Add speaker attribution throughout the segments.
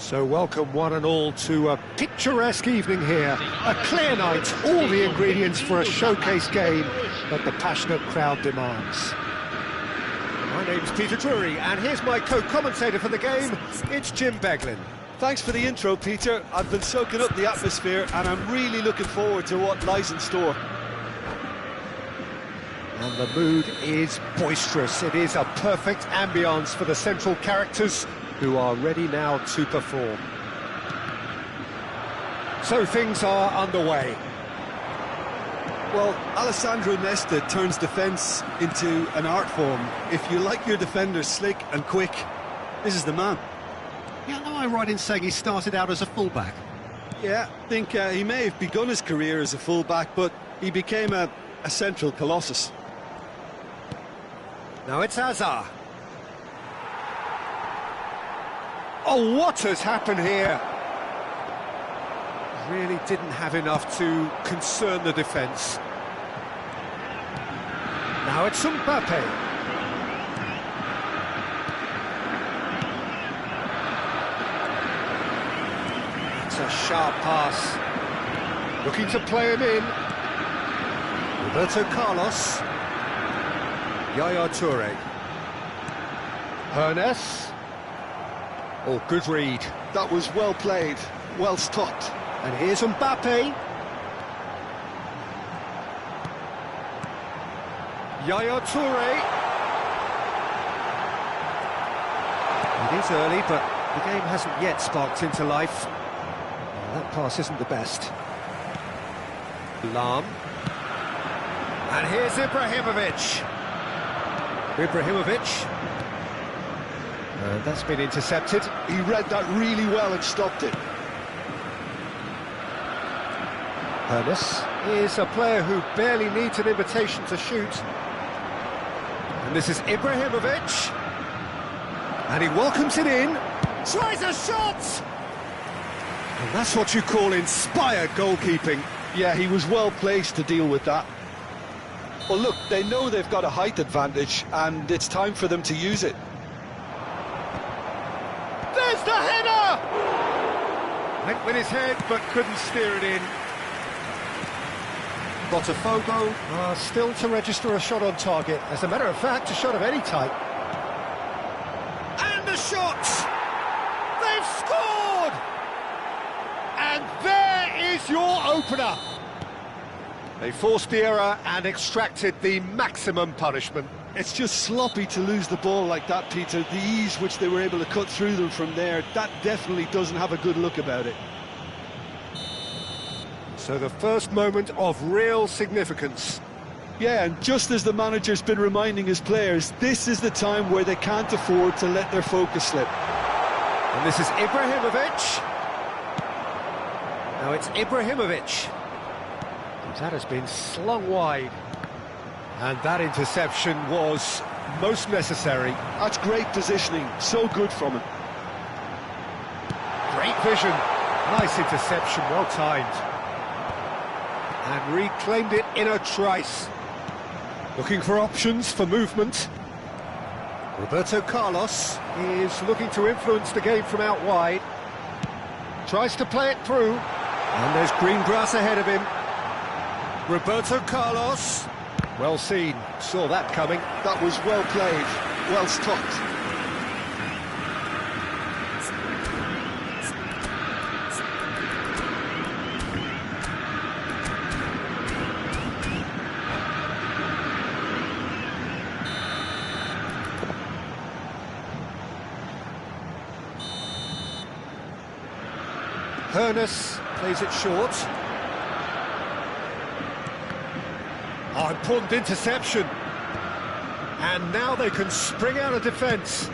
Speaker 1: So welcome one and all to a picturesque evening here. A clear night, all the ingredients for a showcase game that the passionate crowd demands. My name's Peter Drury, and here's my co-commentator for the game, it's Jim Beglin.
Speaker 2: Thanks for the intro, Peter. I've been soaking up the atmosphere and I'm really looking forward to what lies in store.
Speaker 1: And the mood is boisterous. It is a perfect ambience for the central characters who are ready now to perform. So things are underway.
Speaker 2: Well, Alessandro Nesta turns defence into an art form. If you like your defenders slick and quick, this is the man.
Speaker 3: Yeah, am I right in saying he started out as a fullback?
Speaker 2: Yeah, I think he may have begun his career as a fullback, but he became a central colossus.
Speaker 1: Now it's Hazard. Oh, what has happened here? Really didn't have enough to concern the defence. Now it's Mbappe. It's a sharp pass. Looking to play him in. Roberto Carlos. Yaya Toure. Hernes. Oh, good read.
Speaker 2: That was well played, well stopped.
Speaker 1: And here's Mbappe. Yaya Toure. It is early, but the game hasn't yet sparked into life. Oh, that pass isn't the best. Lam. And here's Ibrahimovic. And that's been intercepted.
Speaker 2: He read that really well and stopped it.
Speaker 1: Hernes is a player who barely needs an invitation to shoot. And this is Ibrahimovic. And he welcomes it in. Tries a shot! And that's what you call inspired goalkeeping.
Speaker 2: Yeah, he was well placed to deal with that. Well, look, they know they've got a height advantage, and it's time for them to use it.
Speaker 1: There's the header! Went with his head, but couldn't steer it in. Botafogo are still to register a shot on target. As a matter of fact, a shot of any type. And the shot! They've scored! And there is your opener. They forced the error and extracted the maximum punishment.
Speaker 2: It's just sloppy to lose the ball like that, Peter. The ease which they were able to cut through them from there, that definitely doesn't have a good look about it.
Speaker 1: So the first moment of real significance.
Speaker 2: Yeah, and just as the manager's been reminding his players, this is the time where they can't afford to let their focus slip.
Speaker 1: And this is Ibrahimovic. Now it's Ibrahimovic. That has been slung wide. And that interception was most necessary.
Speaker 2: That's great positioning, so good from him.
Speaker 1: Great vision. Nice interception, well timed. And reclaimed it in a trice. Looking for options for movement. Roberto Carlos is looking to influence the game from out wide. Tries to play it through. And there's green grass ahead of him. Roberto Carlos. Well seen, saw that coming.
Speaker 2: That was well played, well stopped.
Speaker 1: Hernus plays it short. Oh, important interception. And now they can spring out of defence.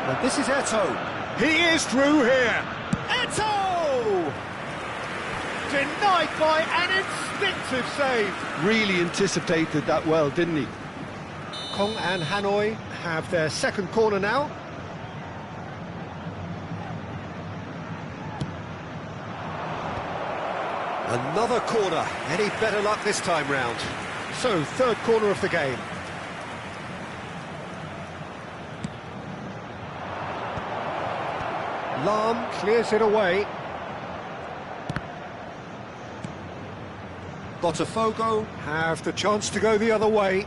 Speaker 1: But this is Eto'o. He is through here. Eto'o! Denied by an instinctive save.
Speaker 2: Really anticipated that well, didn't he?
Speaker 1: Kong and Hanoi have their second corner now. Another corner. Any better luck this time round? So, third corner of the game. Lam clears it away. Botafogo have the chance to go the other way.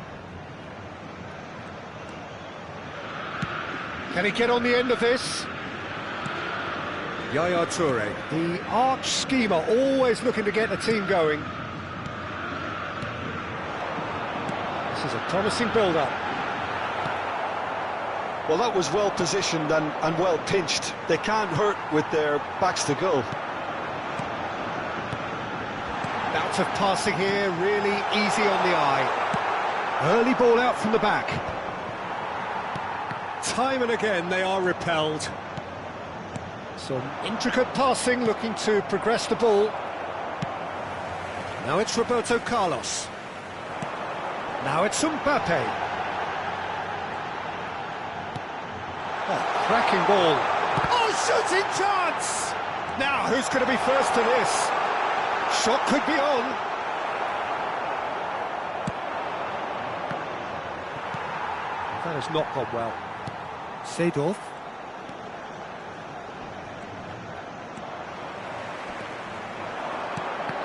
Speaker 1: Can he get on the end of this? Yaya Toure, the arch schemer, always looking to get the team going. This is a promising build-up.
Speaker 2: Well, that was well positioned and well pinched. They can't hurt with their backs to goal.
Speaker 1: Bouts of passing here, really easy on the eye. Early ball out from the back. Time and again they are repelled. Some intricate passing, looking to progress the ball. Now it's Roberto Carlos. Now it's Mbappe. Oh, cracking ball. Oh, shooting chance! Now, who's going to be first to this? Shot could be on. That has not gone well. Seedorf.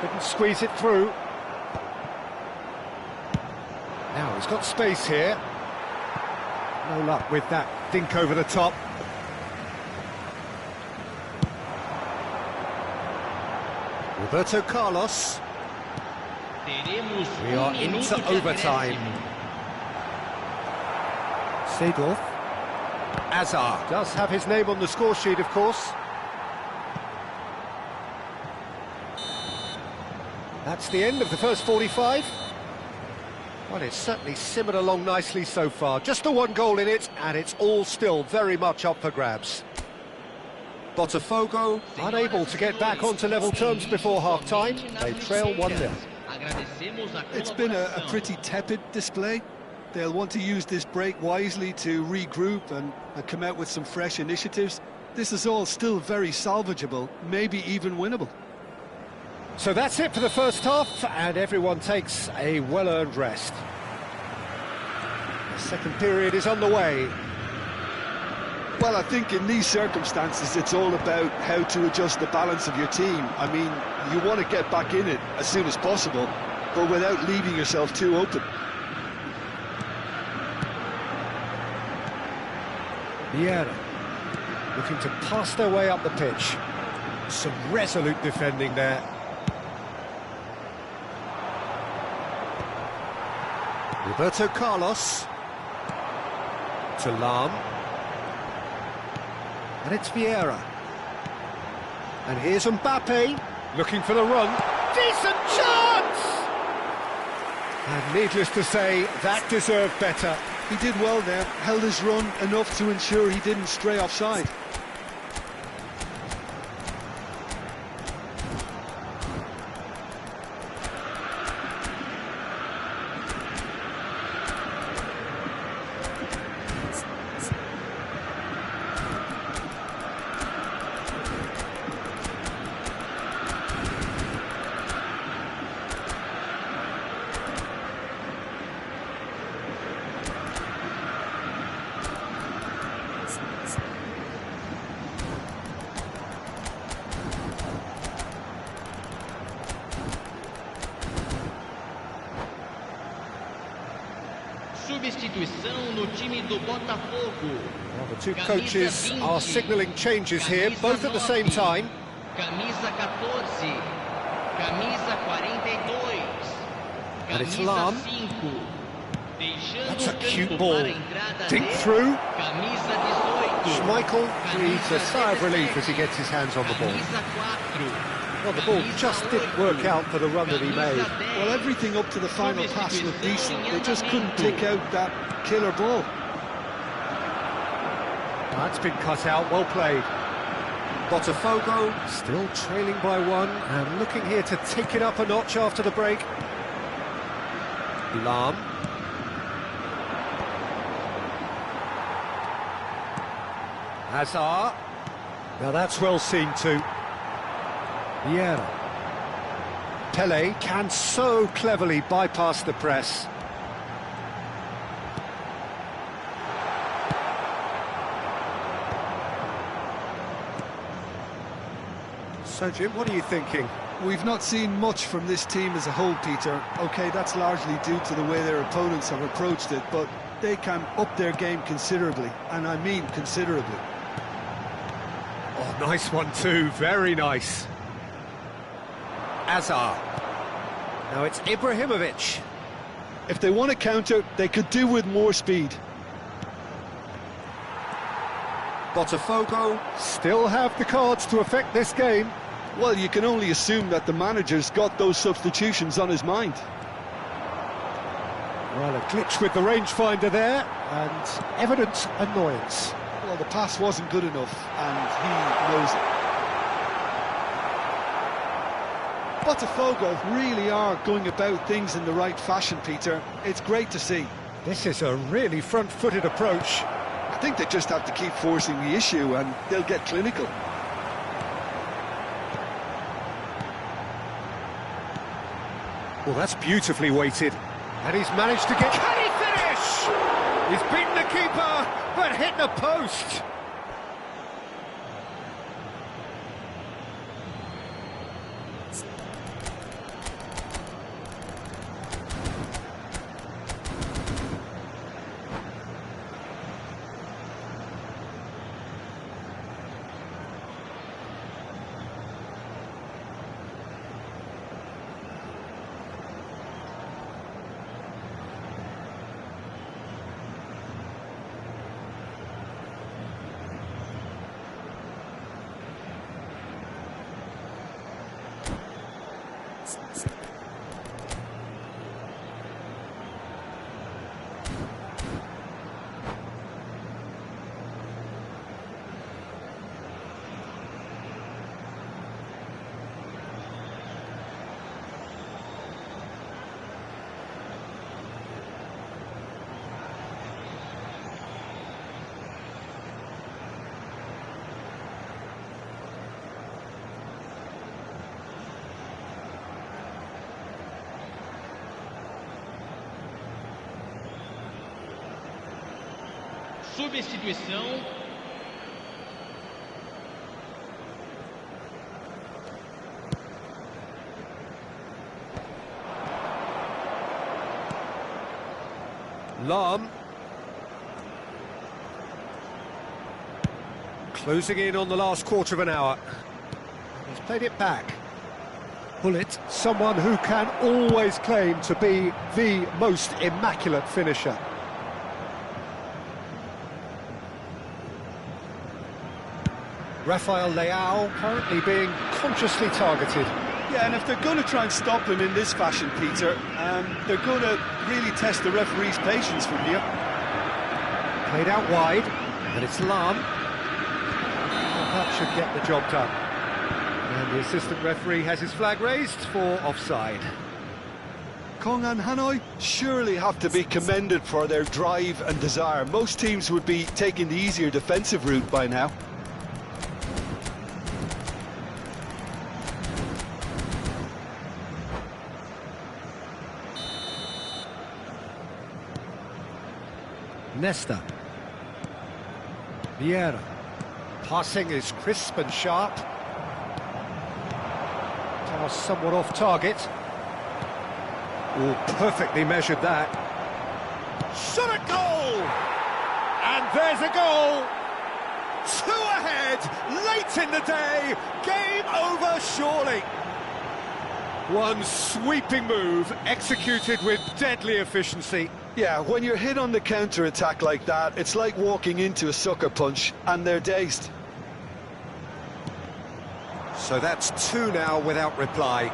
Speaker 1: Couldn't squeeze it through. Now he's got space here. No luck with that dink over the top. Roberto Carlos. We are into overtime. Seedorf. Azar does have his name on the score sheet, of course. That's the end of the first 45. Well, it's certainly simmered along nicely so far. Just the one goal in it, and it's all still very much up for grabs. Botafogo unable to get back onto level terms before half-time. They trail 1-0.
Speaker 2: It's been a pretty tepid display. They'll want to use this break wisely to regroup and come out with some fresh initiatives. This is all still very salvageable, maybe even winnable.
Speaker 1: So that's it for the first half, and everyone takes a well-earned rest. The second period is underway.
Speaker 2: Well, I think in these circumstances, it's all about how to adjust the balance of your team. I mean, you want to get back in it as soon as possible, but without leaving yourself too open.
Speaker 1: Vieira looking to pass their way up the pitch. Some resolute defending there. Roberto Carlos to Lam. And it's Vieira. And here's Mbappe, looking for the run. Decent chance! And needless to say, that deserved better.
Speaker 2: He did well there, held his run enough to ensure he didn't stray offside.
Speaker 4: Substituição no time do Botafogo.
Speaker 1: Well, the two coaches are signalling changes here, both at the same time.
Speaker 4: Camisa 14, camisa 42,
Speaker 1: And it's Lam.
Speaker 4: camisa 5.
Speaker 1: That's a cute ball. Dink through.
Speaker 4: Camisa 18.
Speaker 1: Schmeichel breathes a sigh of relief as he gets his hands on the ball.
Speaker 4: Camisa 4.
Speaker 1: Well, the ball just didn't work out for the run that he made.
Speaker 2: Well, everything up to the final pass looked decent. They just couldn't pick out that killer ball.
Speaker 1: That's been cut out, well played. Botafogo still trailing by one and looking here to take it up a notch after the break. Lam. Hazard. Now that's well seen too. Vieira. Pele can so cleverly bypass the press. So Jim, what are you thinking?
Speaker 2: We've not seen much from this team as a whole, Peter. OK, that's largely due to the way their opponents have approached it, but they can up their game considerably, and I mean considerably.
Speaker 1: Oh, nice one too, very nice. Hazard. Now it's Ibrahimovic.
Speaker 2: If they want to counter, they could do with more speed.
Speaker 1: Botafogo still have the cards to affect this game.
Speaker 2: Well, you can only assume that the manager's got those substitutions on his mind.
Speaker 1: Well, a glitch with the rangefinder there, and evident annoyance.
Speaker 2: Well, the pass wasn't good enough, and he knows it. Botafogo really are going about things in the right fashion, Peter. It's great to see.
Speaker 1: This is a really front-footed approach.
Speaker 2: I think they just have to keep forcing the issue, and they'll get clinical.
Speaker 1: Well, that's beautifully weighted. And he's managed to get... Can he finish? He's beaten the keeper, but hit the post.
Speaker 4: Substituição,
Speaker 1: Lahm. Closing in on the last quarter of an hour. He's played it back. Bullet, someone who can always claim to be the most immaculate finisher. Rafael Leao currently being consciously targeted.
Speaker 2: Yeah, and if they're going to try and stop him in this fashion, Peter, they're going to really test the referee's patience from here.
Speaker 1: Played out wide, and it's Lahm. That should get the job done. And the assistant referee has his flag raised for offside.
Speaker 2: Thangnk and Hanoi surely have to be commended for their drive and desire. Most teams would be taking the easier defensive route by now.
Speaker 1: Nesta. Vieira. Passing is crisp and sharp. Toss somewhat off target. Oh, perfectly measured that. Shot at goal! And there's a goal! 2 ahead, late in the day, game over surely. One sweeping move, executed with deadly efficiency.
Speaker 2: Yeah, when you're hit on the counter-attack like that, it's like walking into a sucker punch, and they're dazed.
Speaker 1: So that's 2 now without reply.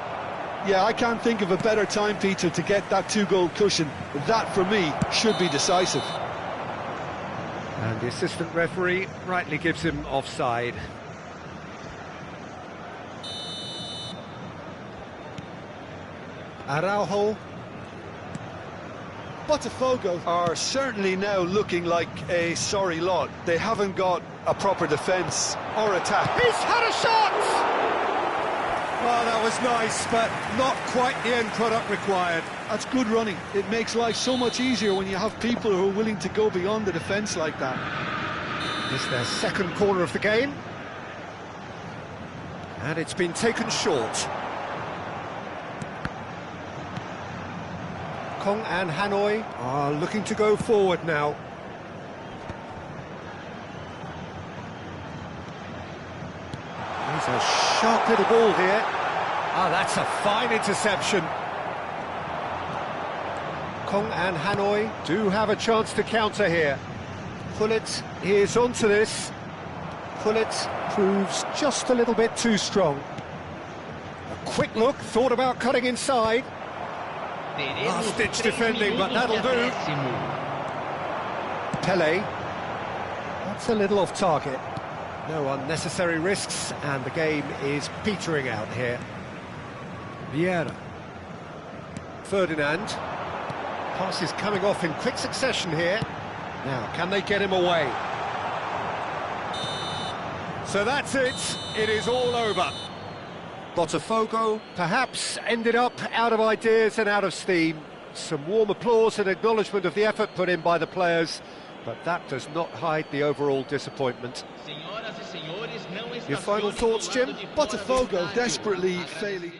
Speaker 2: Yeah, I can't think of a better time, Peter, to get that 2-goal cushion. That, for me, should be decisive.
Speaker 1: And the assistant referee rightly gives him offside. Araujo.
Speaker 2: Botafogo are certainly now looking like a sorry lot. They haven't got a proper defence or attack.
Speaker 1: He's had a shot! Well, that was nice, but not quite the end product required.
Speaker 2: That's good running. It makes life so much easier when you have people who are willing to go beyond the defence like that.
Speaker 1: This is their second corner of the game. And it's been taken short. Thangnk and Hanoi are looking to go forward now. There's a sharp little ball here. Ah, that's a fine interception. Thangnk and Hanoi do have a chance to counter here. Pullet is onto this. Pullet proves just a little bit too strong. A quick look, thought about cutting inside. Last-ditch defending, but that'll do. Pele. That's a little off target. No unnecessary risks, and the game is petering out here. Vieira. Ferdinand. Pass is coming off in quick succession here. Now, can they get him away? So that's it. It is all over. Botafogo perhaps ended up out of ideas and out of steam. Some warm applause and acknowledgement of the effort put in by the players, but that does not hide the overall disappointment. Your final thoughts, Jim?
Speaker 2: Botafogo desperately failing.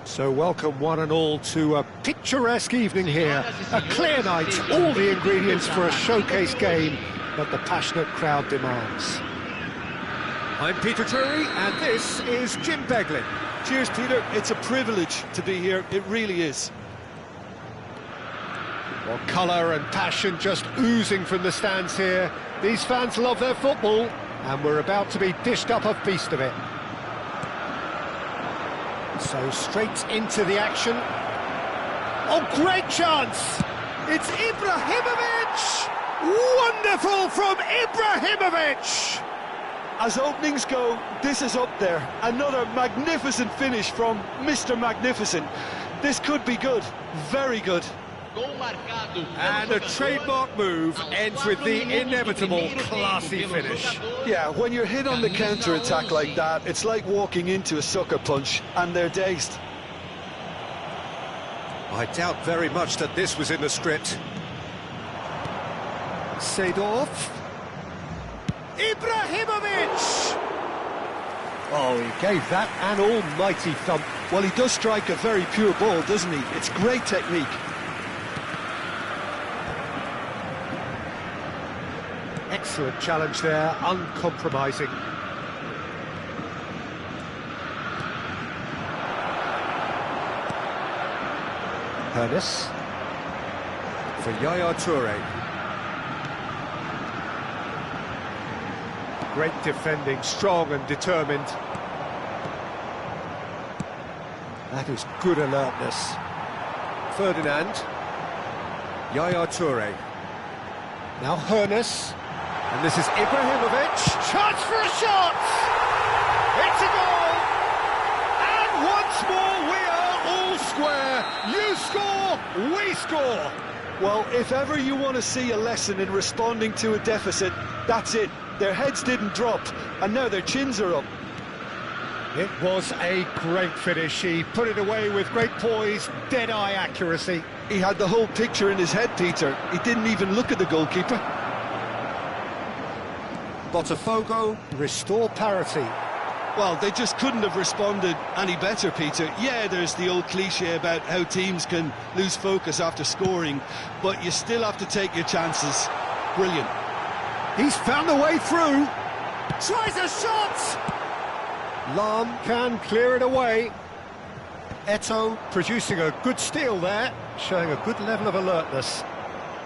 Speaker 1: So welcome one and all to a picturesque evening here. A clear night, all the ingredients for a showcase game that the passionate crowd demands. I'm Peter Drury, and this is Jim Beglin.
Speaker 2: Cheers, Peter. It's a privilege to be here. It really is.
Speaker 1: Well, colour and passion just oozing from the stands here. These fans love their football, and we're about to be dished up a feast of it. So straight into the action. Oh, great chance! It's Ibrahimovic! Wonderful from Ibrahimovic!
Speaker 2: As openings go, this is up there. Another magnificent finish from Mr. Magnificent. This could be good, very good.
Speaker 1: And a trademark move ends with the inevitable classy finish.
Speaker 2: Yeah, when you're hit on the counter-attack like that, it's like walking into a sucker punch, and they're dazed.
Speaker 1: I doubt very much that this was in the script. Seedorf. Ibrahimovic! Oh, he gave that an almighty thump.
Speaker 2: Well, he does strike a very pure ball, doesn't he? It's great technique.
Speaker 1: Excellent challenge there, uncompromising. Hernes for Yaya Toure. Great defending, strong and determined. That is good alertness. Ferdinand. Yaya Toure. Now Hernes. And this is Ibrahimovic. Chance for a shot! It's a goal! And once more we are all square. You score, we score.
Speaker 2: Well, if ever you want to see a lesson in responding to a deficit, that's it. Their heads didn't drop, and now their chins are up.
Speaker 1: It was a great finish. He put it away with great poise, dead-eye accuracy.
Speaker 2: He had the whole picture in his head, Peter. He didn't even look at the goalkeeper.
Speaker 1: Botafogo restore parity.
Speaker 2: Well, they just couldn't have responded any better, Peter. Yeah, there's the old cliche about how teams can lose focus after scoring, but you still have to take your chances. Brilliant.
Speaker 1: He's found a way through. Tries a shot! Lam can clear it away. Eto'o producing a good steal there, showing a good level of alertness.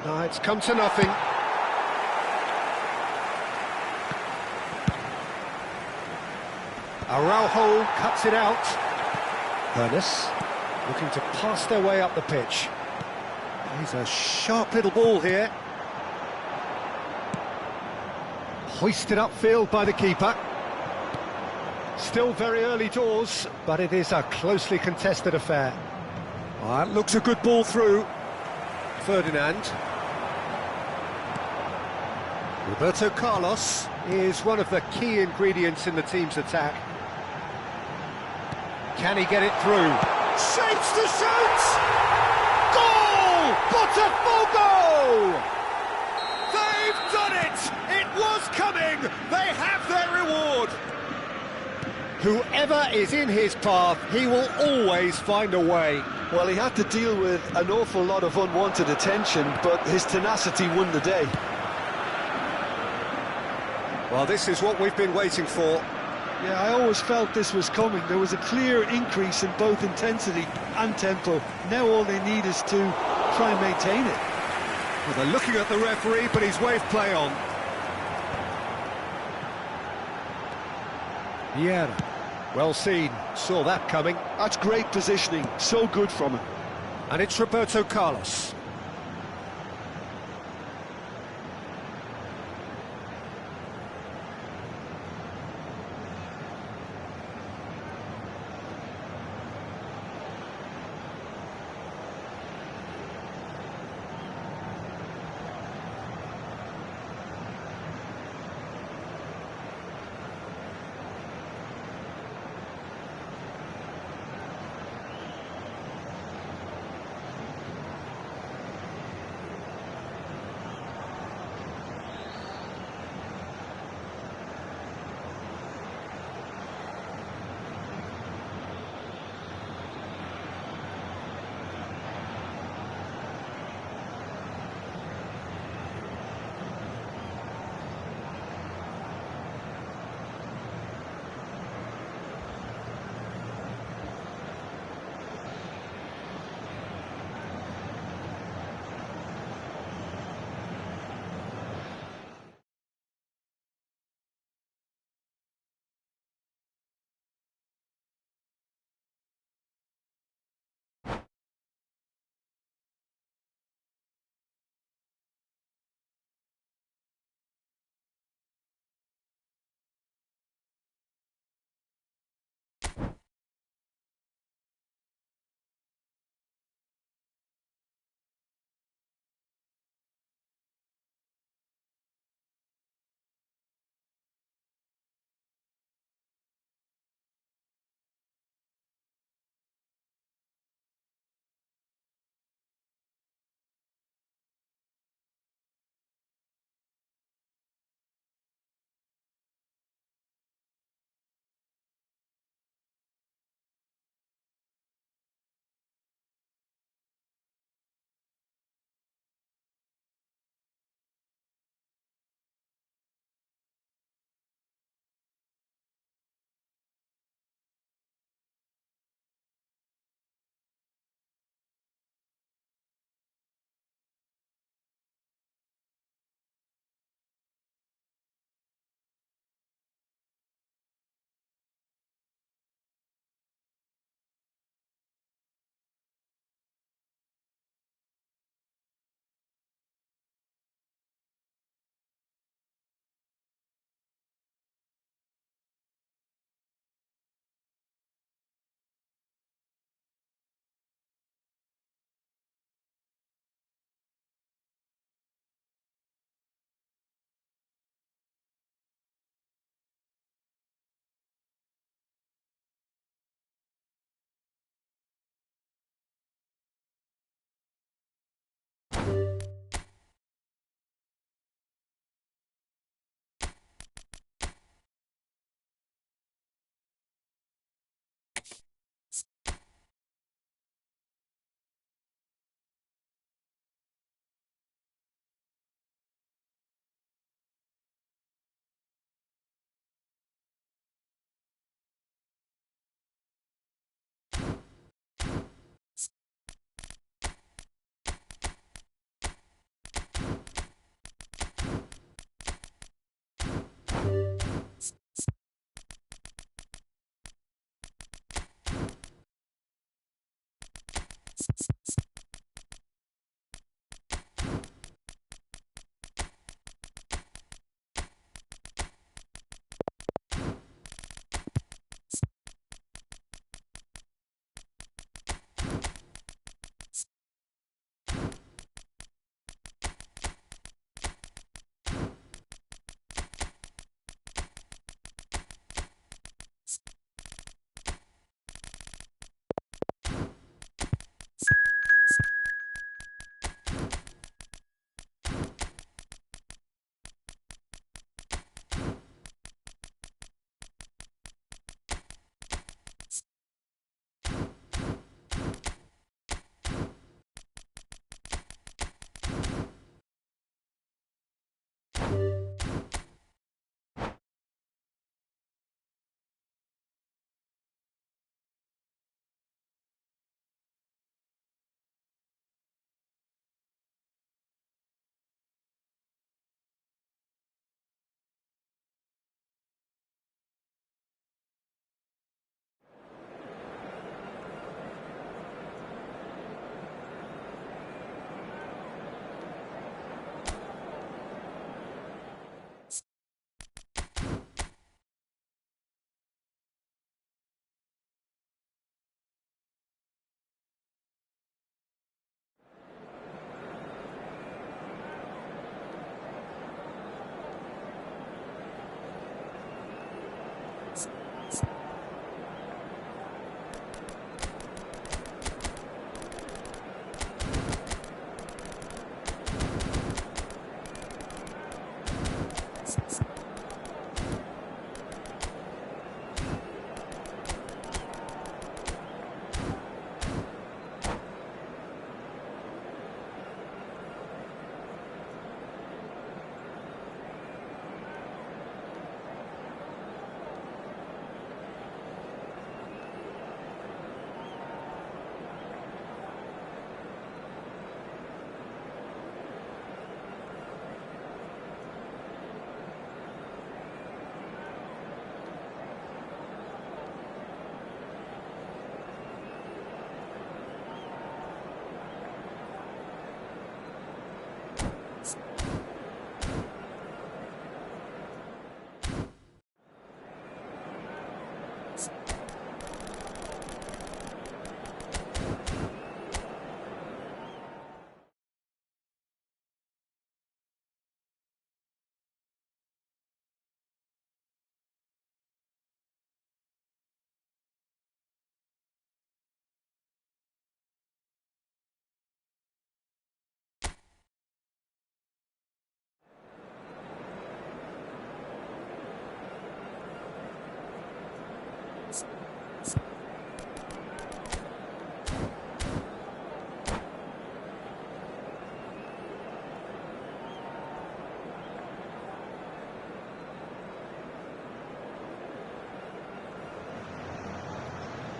Speaker 1: Now it's come to nothing. Araujo cuts it out. Hernes looking to pass their way up the pitch. He's a sharp little ball here. Hoisted upfield by the keeper. Still very early doors, but it is a closely contested affair. That looks a good ball through. Ferdinand. Roberto Carlos is one of the key ingredients in the team's attack. Can he get it through? Shapes to shoot! Goal! Botafogo! They've done it! It was coming! They have their reward! Whoever is in his path, he will always find a way.
Speaker 2: Well, he had to deal with an awful lot of unwanted attention, but his tenacity won the day.
Speaker 1: Well, this is what we've been waiting for.
Speaker 2: Yeah, I always felt this was coming. There was a clear increase in both intensity and tempo. Now all they need is to try and maintain it.
Speaker 1: Well, they're looking at the referee, but he's waved play on. Vieira. Well seen. Saw that coming.
Speaker 2: That's great positioning. So good from him.
Speaker 1: And it's Roberto Carlos.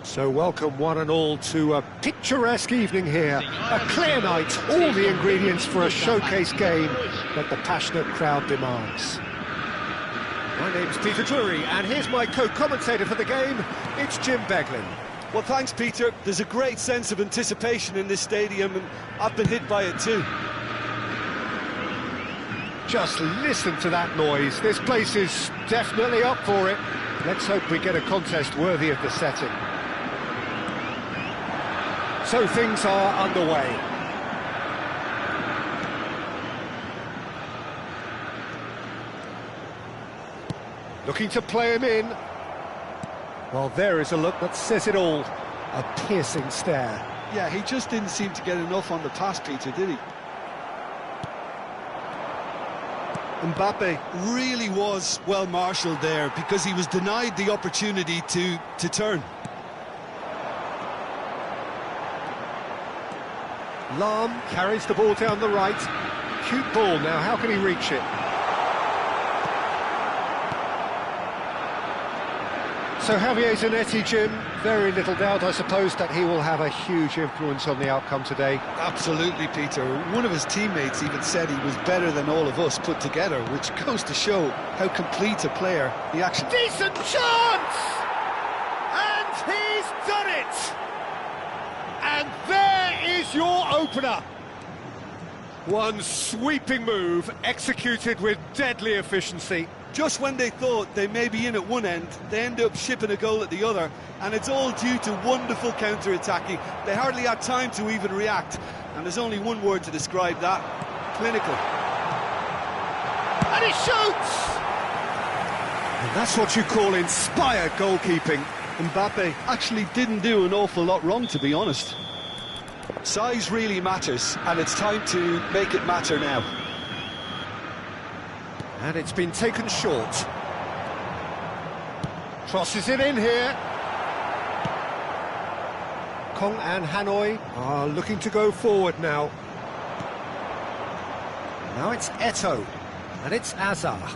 Speaker 1: So welcome one and all to a picturesque evening here. A clear night, all the ingredients for a showcase game that the passionate crowd demands. My name's Peter Drury, and here's my co-commentator for the game. It's Jim Beglin.
Speaker 2: Well, thanks, Peter. There's a great sense of anticipation in this stadium, and I've been hit by it too.
Speaker 1: Just listen to that noise. This place is definitely up for it. Let's hope we get a contest worthy of the setting. So things are underway. Looking to play him in. Well, there is a look that says it all. A piercing stare.
Speaker 2: Yeah, he just didn't seem to get enough on the pass, Peter, did he? Mbappe really was well marshalled there because he was denied the opportunity to turn.
Speaker 1: Lahm carries the ball down the right. Cute ball now, how can he reach it? So Javier Zanetti, Jim, very little doubt, I suppose, that he will have a huge influence on the outcome today.
Speaker 2: Absolutely, Peter. One of his teammates even said he was better than all of us put together, which goes to show how complete a player he actually...
Speaker 1: Decent chance! And he's done it! And there is your opener. One sweeping move, executed with deadly efficiency.
Speaker 2: Just when they thought they may be in at one end, they end up shipping a goal at the other, and it's all due to wonderful counter-attacking. They hardly had time to even react, and there's only one word to describe that: clinical.
Speaker 1: And he shoots! And that's what you call inspired goalkeeping.
Speaker 2: Mbappe actually didn't do an awful lot wrong, to be honest. Size really matters, and it's time to make it matter now.
Speaker 1: And it's been taken short. Crosses it in here. Kong and Hanoi are looking to go forward now. Now it's Eto'o, and it's Azar.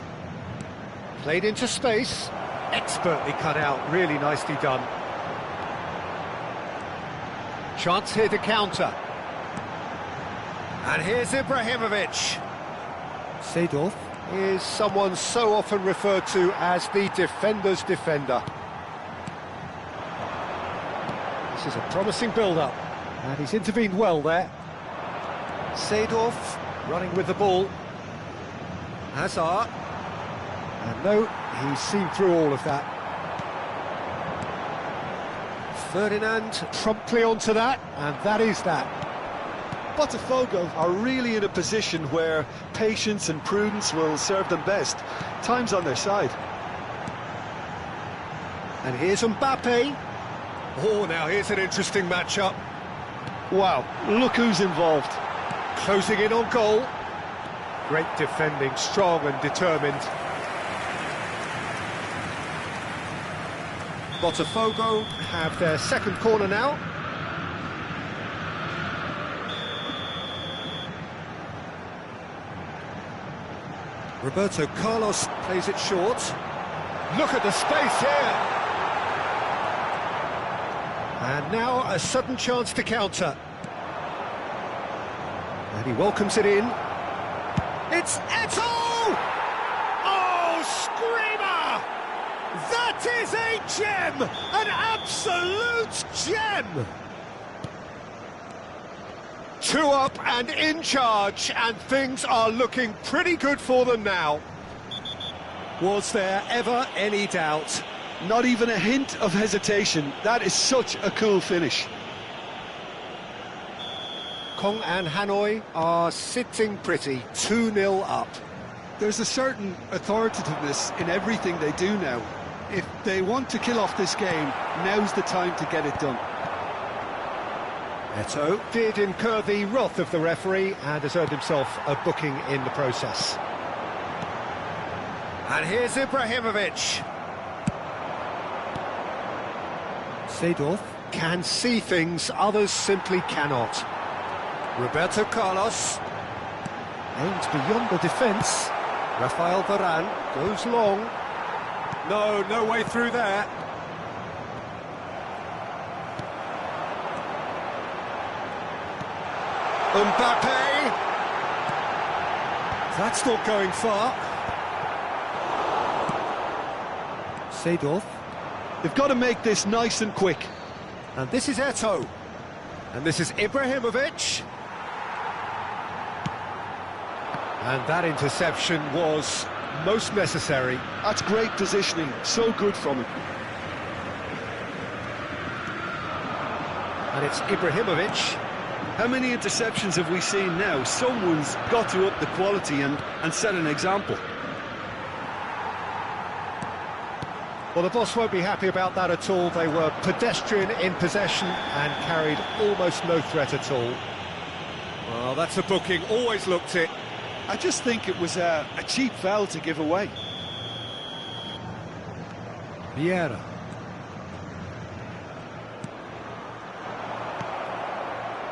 Speaker 1: Played into space. Expertly cut out, really nicely done. Chance here to counter. And here's Ibrahimovic. Seedorf is someone so often referred to as the defender's defender. This is a promising build-up, and he's intervened well there. Seedorf running with the ball. Hazard. And no, he's seen through all of that. Ferdinand promptly onto that, and that is that.
Speaker 2: Botafogo are really in a position where patience and prudence will serve them best. Time's on their side.
Speaker 1: And here's Mbappe. Oh, now here's an interesting matchup.
Speaker 2: Wow, look who's involved.
Speaker 1: Closing in on goal. Great defending, strong and determined. Botafogo have their second corner now. Roberto Carlos plays it short. Look at the space here. And now a sudden chance to counter. And he welcomes it in. It's Eto'o! Oh, screamer! That is a gem! An absolute gem! 2 up and in charge, and things are looking pretty good for them now. Was there ever any doubt?
Speaker 2: Not even a hint of hesitation. That is such a cool finish.
Speaker 1: Kong and Hanoi are sitting pretty, 2-0 up.
Speaker 2: There's a certain authoritativeness in everything they do now. If they want to kill off this game, now's the time to get it done.
Speaker 1: Eto'o did incur the wrath of the referee and has earned himself a booking in the process. And here's Ibrahimovic. Seedorf can see things others simply cannot. Roberto Carlos aims beyond the defence. Rafael Varane goes long. No way through there. Mbappe! That's not going far. Seedorf.
Speaker 2: They've got to make this nice and quick.
Speaker 1: And this is Eto'o. And this is Ibrahimovic. And that interception was most necessary.
Speaker 2: That's great positioning, so good from him.
Speaker 1: And it's Ibrahimovic.
Speaker 2: How many interceptions have we seen now? Someone's got to up the quality and set an example.
Speaker 1: Well, the boss won't be happy about that at all. They were pedestrian in possession and carried almost no threat at all. Well, that's a booking, always looked it.
Speaker 2: I just think it was a cheap foul to give away.
Speaker 1: Vieira.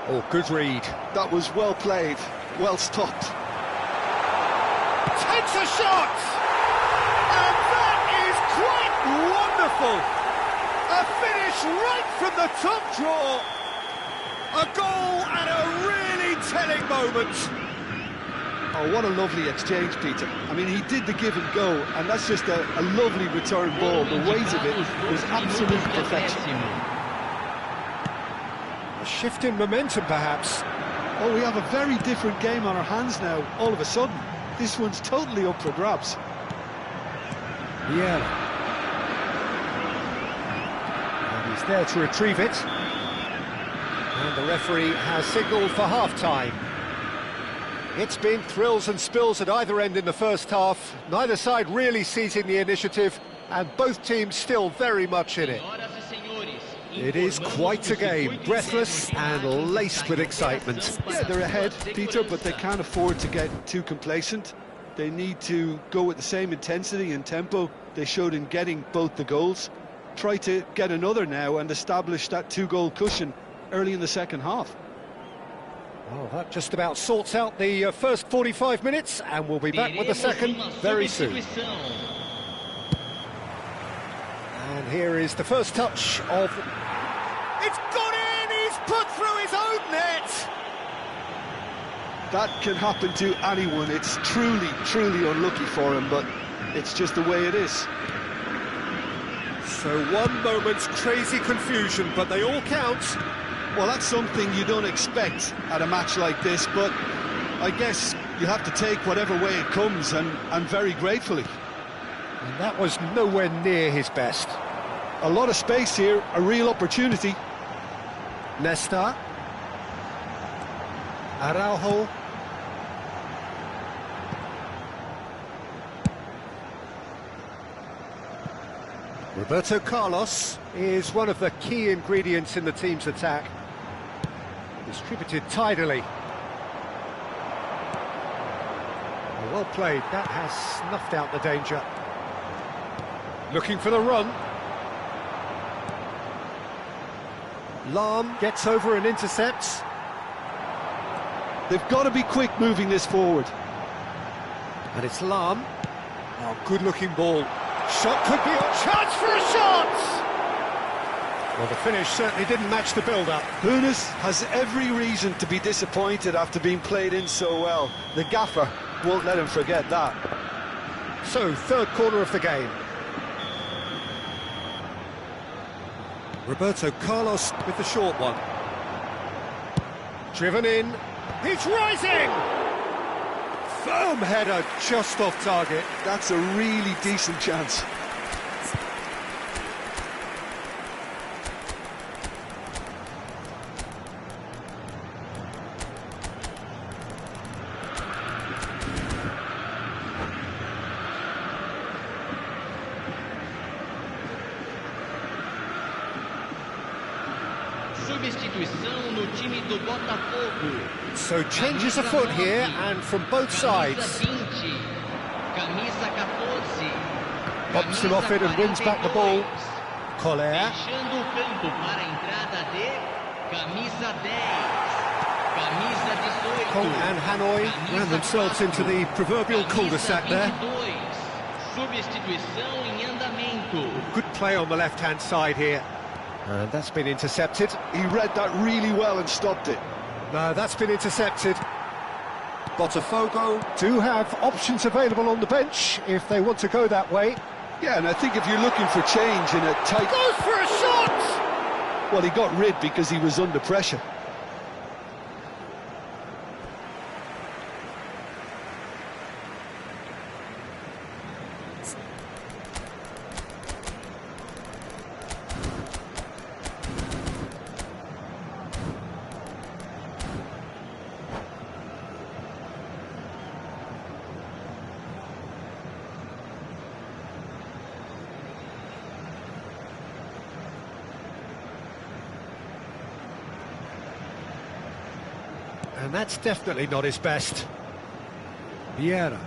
Speaker 1: Oh, good read.
Speaker 2: That was well played, well stopped.
Speaker 1: Takes a shot! And that is quite wonderful! A finish right from the top draw! A goal at a really telling moment!
Speaker 2: Oh, what a lovely exchange, Peter. I mean, he did the give and go, and that's just a lovely return ball. The weight of it was absolute perfection.
Speaker 1: A shift in momentum, perhaps.
Speaker 2: Oh, we have a very different game on our hands now, all of a sudden. This one's totally up for grabs.
Speaker 1: Yeah. And he's there to retrieve it. And the referee has signalled for half-time. It's been thrills and spills at either end in the first half. Neither side really seizing the initiative, and both teams still very much in it. It is quite a game, breathless and laced with excitement.
Speaker 2: Yeah, they're ahead, Peter, but they can't afford to get too complacent. They need to go with the same intensity and tempo they showed in getting both the goals. Try to get another now and establish that two-goal cushion early in the second half.
Speaker 1: Well, that just about sorts out the first 45 minutes, and we'll be back with the second very soon. And here is the first touch of... It's gone in! He's put through his own net!
Speaker 2: That can happen to anyone. It's truly, truly unlucky for him, but it's just the way it is.
Speaker 1: So one moment's crazy confusion, but they all count.
Speaker 2: Well, that's something you don't expect at a match like this, but I guess you have to take whatever way it comes, and very gratefully.
Speaker 1: And that was nowhere near his best.
Speaker 2: A lot of space here, a real opportunity.
Speaker 1: Nesta. Araujo. Roberto Carlos is one of the key ingredients in the team's attack. Distributed tidily. Well played, that has snuffed out the danger. Looking for the run. Lahm gets over and intercepts.
Speaker 2: They've got to be quick moving this forward.
Speaker 1: And it's Lahm. Oh, good-looking ball. Shot could be a chance for a shot! Well, the finish certainly didn't match the build-up.
Speaker 2: Hunes has every reason to be disappointed after being played in so well. The gaffer won't let him forget that.
Speaker 1: So, third corner of the game. Roberto Carlos with the short one. Driven in. He's rising! Firm header just off target.
Speaker 2: That's a really decent chance.
Speaker 4: Substituição no time do Botafogo.
Speaker 1: So changes afoot here, and from both sides.
Speaker 4: Camisa 14.
Speaker 1: Pops him off it and wins back the ball. Coller.
Speaker 4: Fechando o campo para a entrada de camisa 10. Camisa 18.
Speaker 1: Thangnk and Hanoi ran themselves into the proverbial cul-de-sac there.
Speaker 4: Substituição em andamento.
Speaker 1: Good play on the left-hand side here. And that's been intercepted.
Speaker 2: He read that really well and stopped it.
Speaker 1: No, that's been intercepted. Botafogo do have options available on the bench if they want to go that way.
Speaker 2: Yeah, and I think if you're looking for change in a tight...
Speaker 1: Goes for a shot!
Speaker 2: Well, he got rid because he was under pressure.
Speaker 1: And that's definitely not his best. Vieira.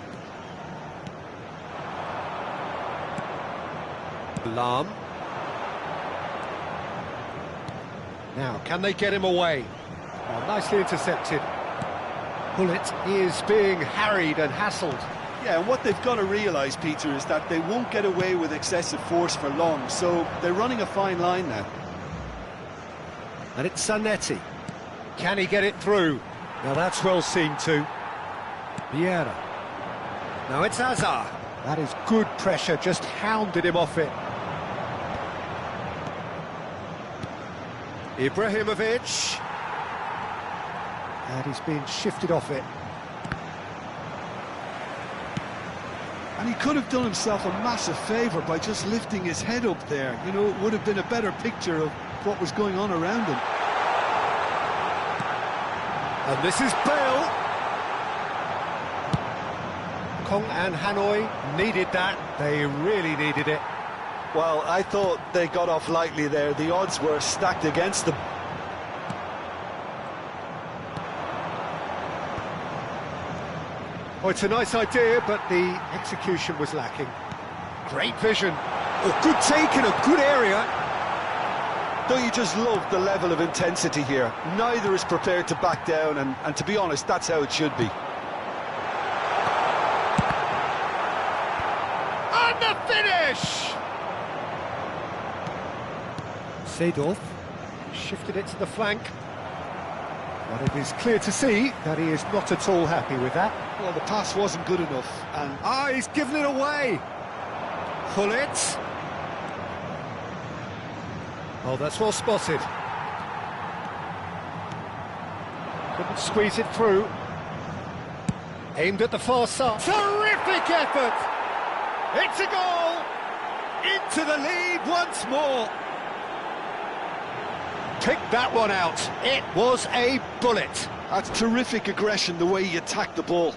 Speaker 1: Lam. Now, can they get him away? Oh, nicely intercepted. Bullet is being harried and hassled.
Speaker 2: Yeah, and what they've got to realise, Peter, is that they won't get away with excessive force for long, so they're running a fine line now.
Speaker 1: And it's Zanetti. Can he get it through? Now that's well seen too. Vieira. Now it's Hazard. That is good pressure, just hounded him off it. Ibrahimovic. And he's been shifted off it.
Speaker 2: And he could have done himself a massive favour by just lifting his head up there. You know, it would have been a better picture of what was going on around him.
Speaker 1: And this is Bale. Kong and Hanoi needed that. They really needed it.
Speaker 2: Well, I thought they got off lightly there. The odds were stacked against them.
Speaker 1: Oh, it's a nice idea, but the execution was lacking. Great vision. Oh, good take in a good area.
Speaker 2: Don't you just love the level of intensity here? Neither is prepared to back down, and to be honest, that's how it should be.
Speaker 1: And the finish! Seedorf shifted it to the flank. But it is clear to see that he is not at all happy with that.
Speaker 2: Well, the pass wasn't good enough, and...
Speaker 1: he's given it away! Hullet. Oh, that's well spotted. Couldn't squeeze it through. Aimed at the far side. Terrific effort! It's a goal! Into the lead once more. Pick that one out. It was a bullet.
Speaker 2: That's terrific aggression, the way he attacked the ball.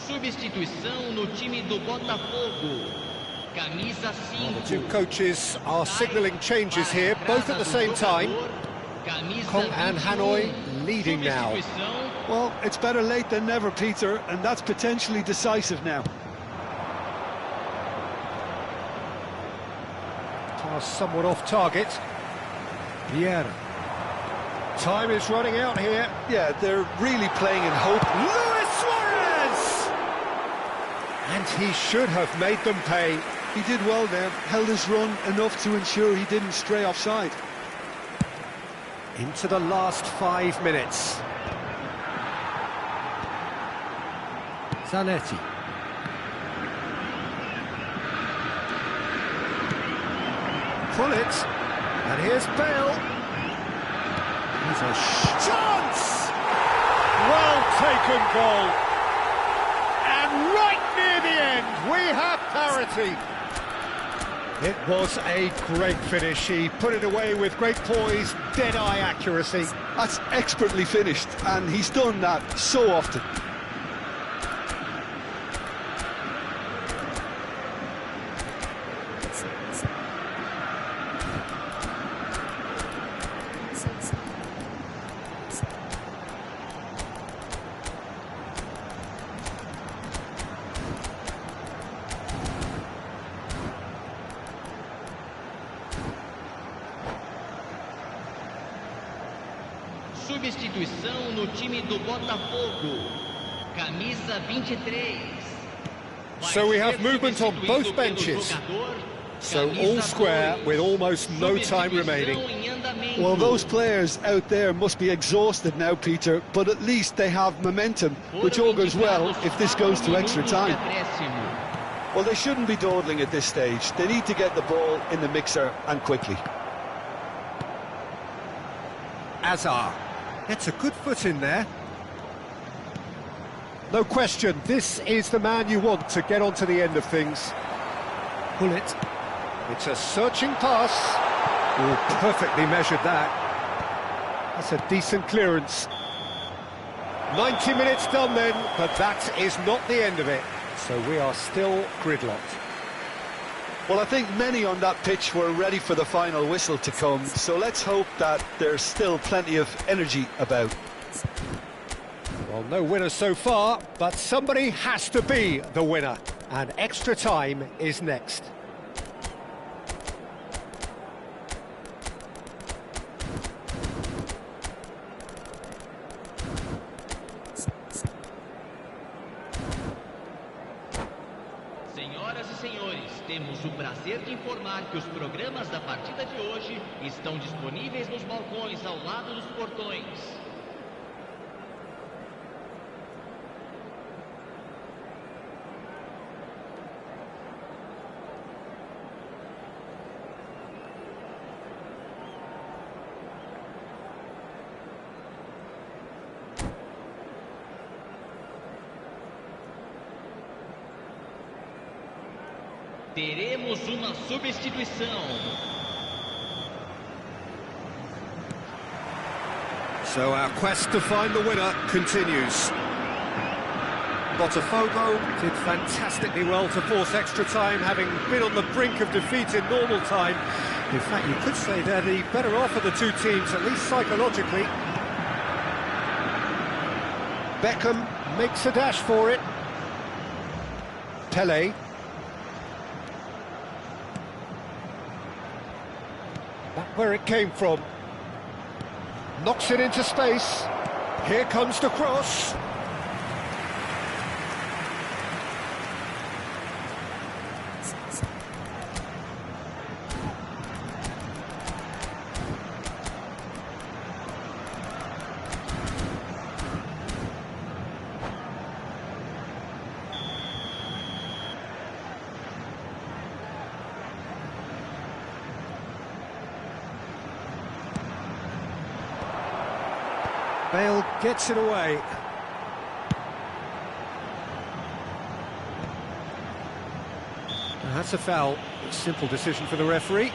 Speaker 4: Substituição no time do Botafogo. Camisa 5.
Speaker 1: The two coaches are signalling changes here, both at the same time. Kong and Hanoi leading now.
Speaker 2: Well, it's better late than never, Peter, and that's potentially decisive now.
Speaker 1: Pass somewhat off target. Vieira. Time is running out here.
Speaker 2: Yeah, they're really playing in hope.
Speaker 1: Luis Suarez! And he should have made them pay.
Speaker 2: He did well there, held his run enough to ensure he didn't stray offside.
Speaker 1: Into the last 5 minutes. Zanetti. Pull it. And here's Bale. He's a chance! Well taken goal. And right near the end, we have parity. It was a great finish. He put it away with great poise, dead-eye accuracy.
Speaker 2: That's expertly finished, and he's done that so often.
Speaker 4: Substituição no time do Botafogo. Camisa 23.
Speaker 1: So we have movement on both benches. So all square with almost no time remaining.
Speaker 2: Well, those players out there must be exhausted now, Peter, but at least they have momentum, which all goes well if this goes to extra time. Well, they shouldn't be dawdling at this stage. They need to get the ball in the mixer, and quickly.
Speaker 1: Azar gets a good foot in there. No question, this is the man you want to get onto the end of things. Pull it. It's a searching pass. Oh, perfectly measured that. That's a decent clearance. 90 minutes done then, but that is not the end of it. So we are still gridlocked.
Speaker 2: Well, I think many on that pitch were ready for the final whistle to come, so let's hope that there's still plenty of energy about.
Speaker 1: Well, no winner so far, but somebody has to be the winner, and extra time is next.
Speaker 4: Senhoras e senhores, temos o prazer de informar que os programas da partida de hoje estão disponíveis nos balcões ao lado dos portões. Teremos uma substituição.
Speaker 1: So our quest to find the winner continues. Botafogo did fantastically well to force extra time, having been on the brink of defeat in normal time. In fact, you could say they're the better off of the two teams, at least psychologically. Beckham makes a dash for it. Pele. Back where it came from. Knocks it into space. Here comes the cross. Bale gets it away. That's a foul. Simple decision for the referee.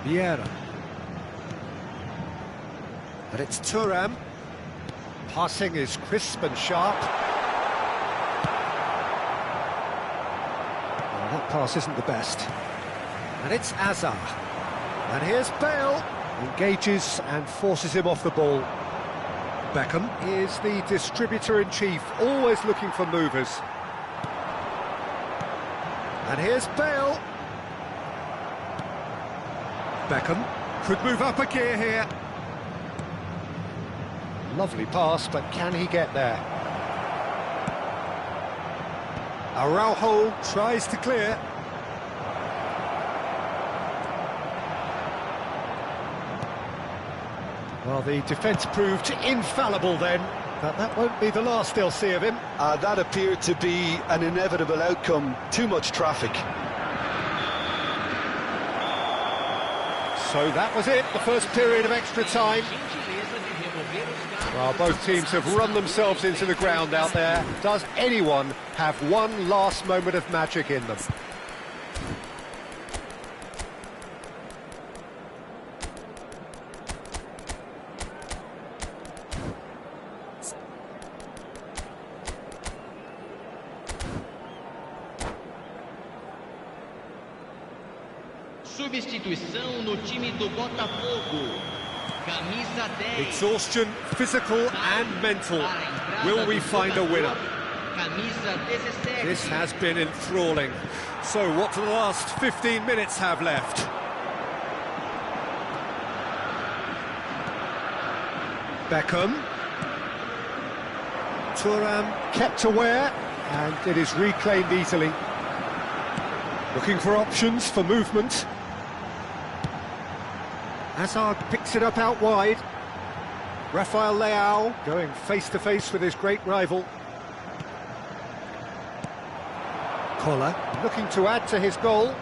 Speaker 1: Vieira. But it's Thuram. Passing is crisp and sharp. That pass isn't the best. And it's Azar. And here's Bale. Engages and forces him off the ball. Beckham is the distributor-in-chief, always looking for movers. And here's Bale. Beckham could move up a gear here. Lovely pass, but can he get there? Araujo tries to clear. Well, the defence proved infallible then, but that won't be the last they'll see of him.
Speaker 2: That appeared to be an inevitable outcome. Too much traffic.
Speaker 1: So that was it, the first period of extra time. Well, both teams have run themselves into the ground out there. Does anyone have one last moment of magic in them?
Speaker 4: Substituição no time do Botafogo. Camisa 10.
Speaker 1: Exhaustion, physical and mental. Will we find a winner?
Speaker 4: Camisa 17.
Speaker 1: This has been enthralling. So what do the last 15 minutes have left? Beckham. Thuram kept aware, and it is reclaimed easily. Looking for options for movement. Hazard picks it up out wide. Rafael Leao going face-to-face with his great rival. Koller looking to add to his goal.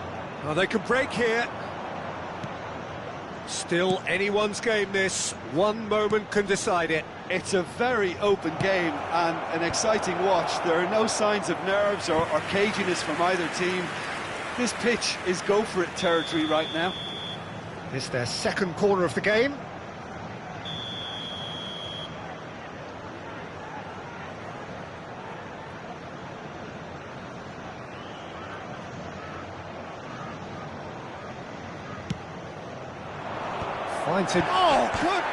Speaker 1: Oh, they can break here. Still anyone's game this. One moment can decide it.
Speaker 2: It's a very open game and an exciting watch. There are no signs of nerves or caginess from either team. This pitch is go-for-it territory right now.
Speaker 1: It's their second corner of the game. Finds him. Oh, good!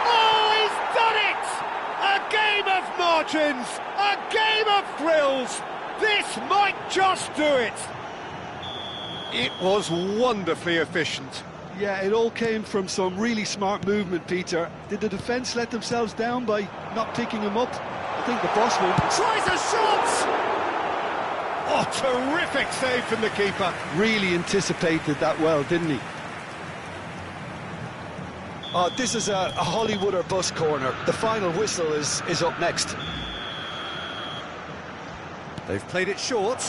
Speaker 1: Oh, he's done it! A game of margins! A game of thrills! This might just do it! It was wonderfully efficient.
Speaker 2: Yeah, it all came from some really smart movement, Peter. Did the defence let themselves down by not picking him up? I think the boss will.
Speaker 1: Tries a shot! Oh, terrific save from the keeper.
Speaker 2: Really anticipated that well, didn't he? Oh, this is a Hollywood or bust corner. The final whistle is up next.
Speaker 1: They've played it short.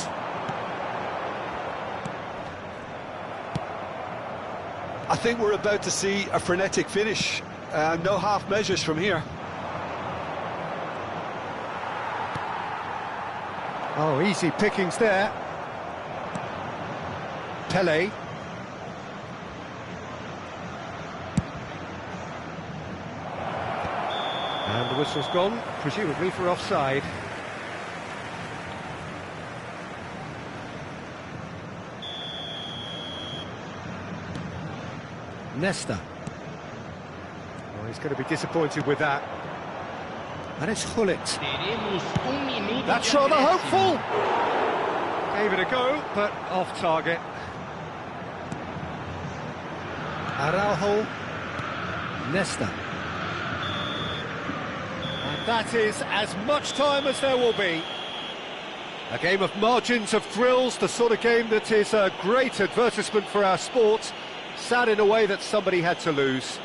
Speaker 2: I think we're about to see a frenetic finish. No half measures from here.
Speaker 1: Oh, easy pickings there. Pele. And the whistle's gone, presumably for offside. Nesta. Oh, he's going to be disappointed with that. And it's Hullet. That's rather hopeful. Gave it a go, but off target. Araujo. Nesta. And that is as much time as there will be. A game of margins, of thrills, the sort of game that is a great advertisement for our sport. Sad in a way that somebody had to lose.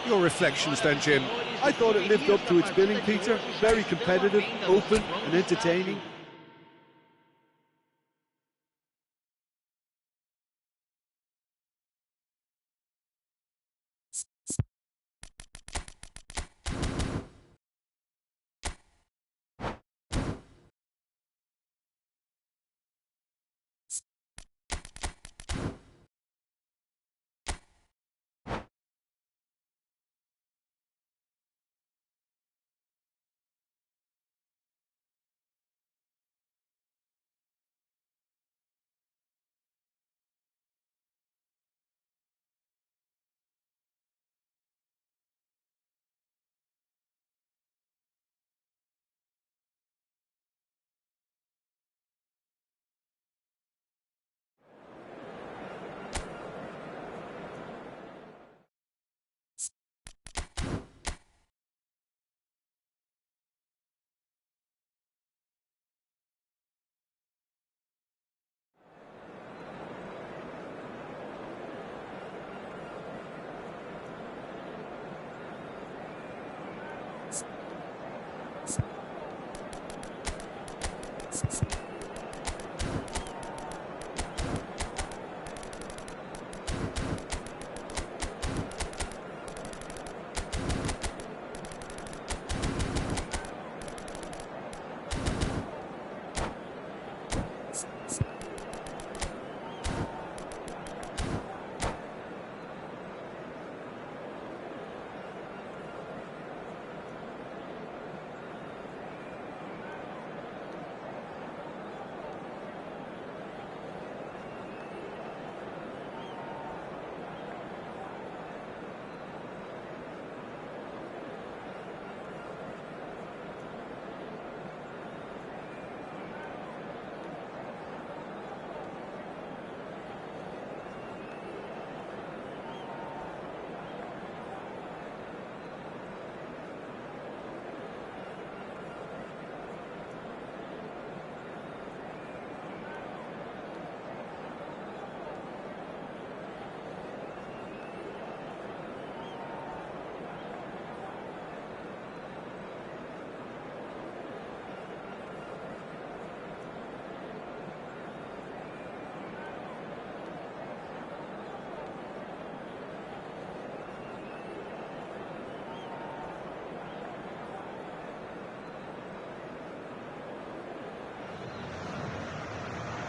Speaker 1: Your reflections then, Jim?
Speaker 2: I thought it lived up to its billing, Peter. Very competitive, open and entertaining.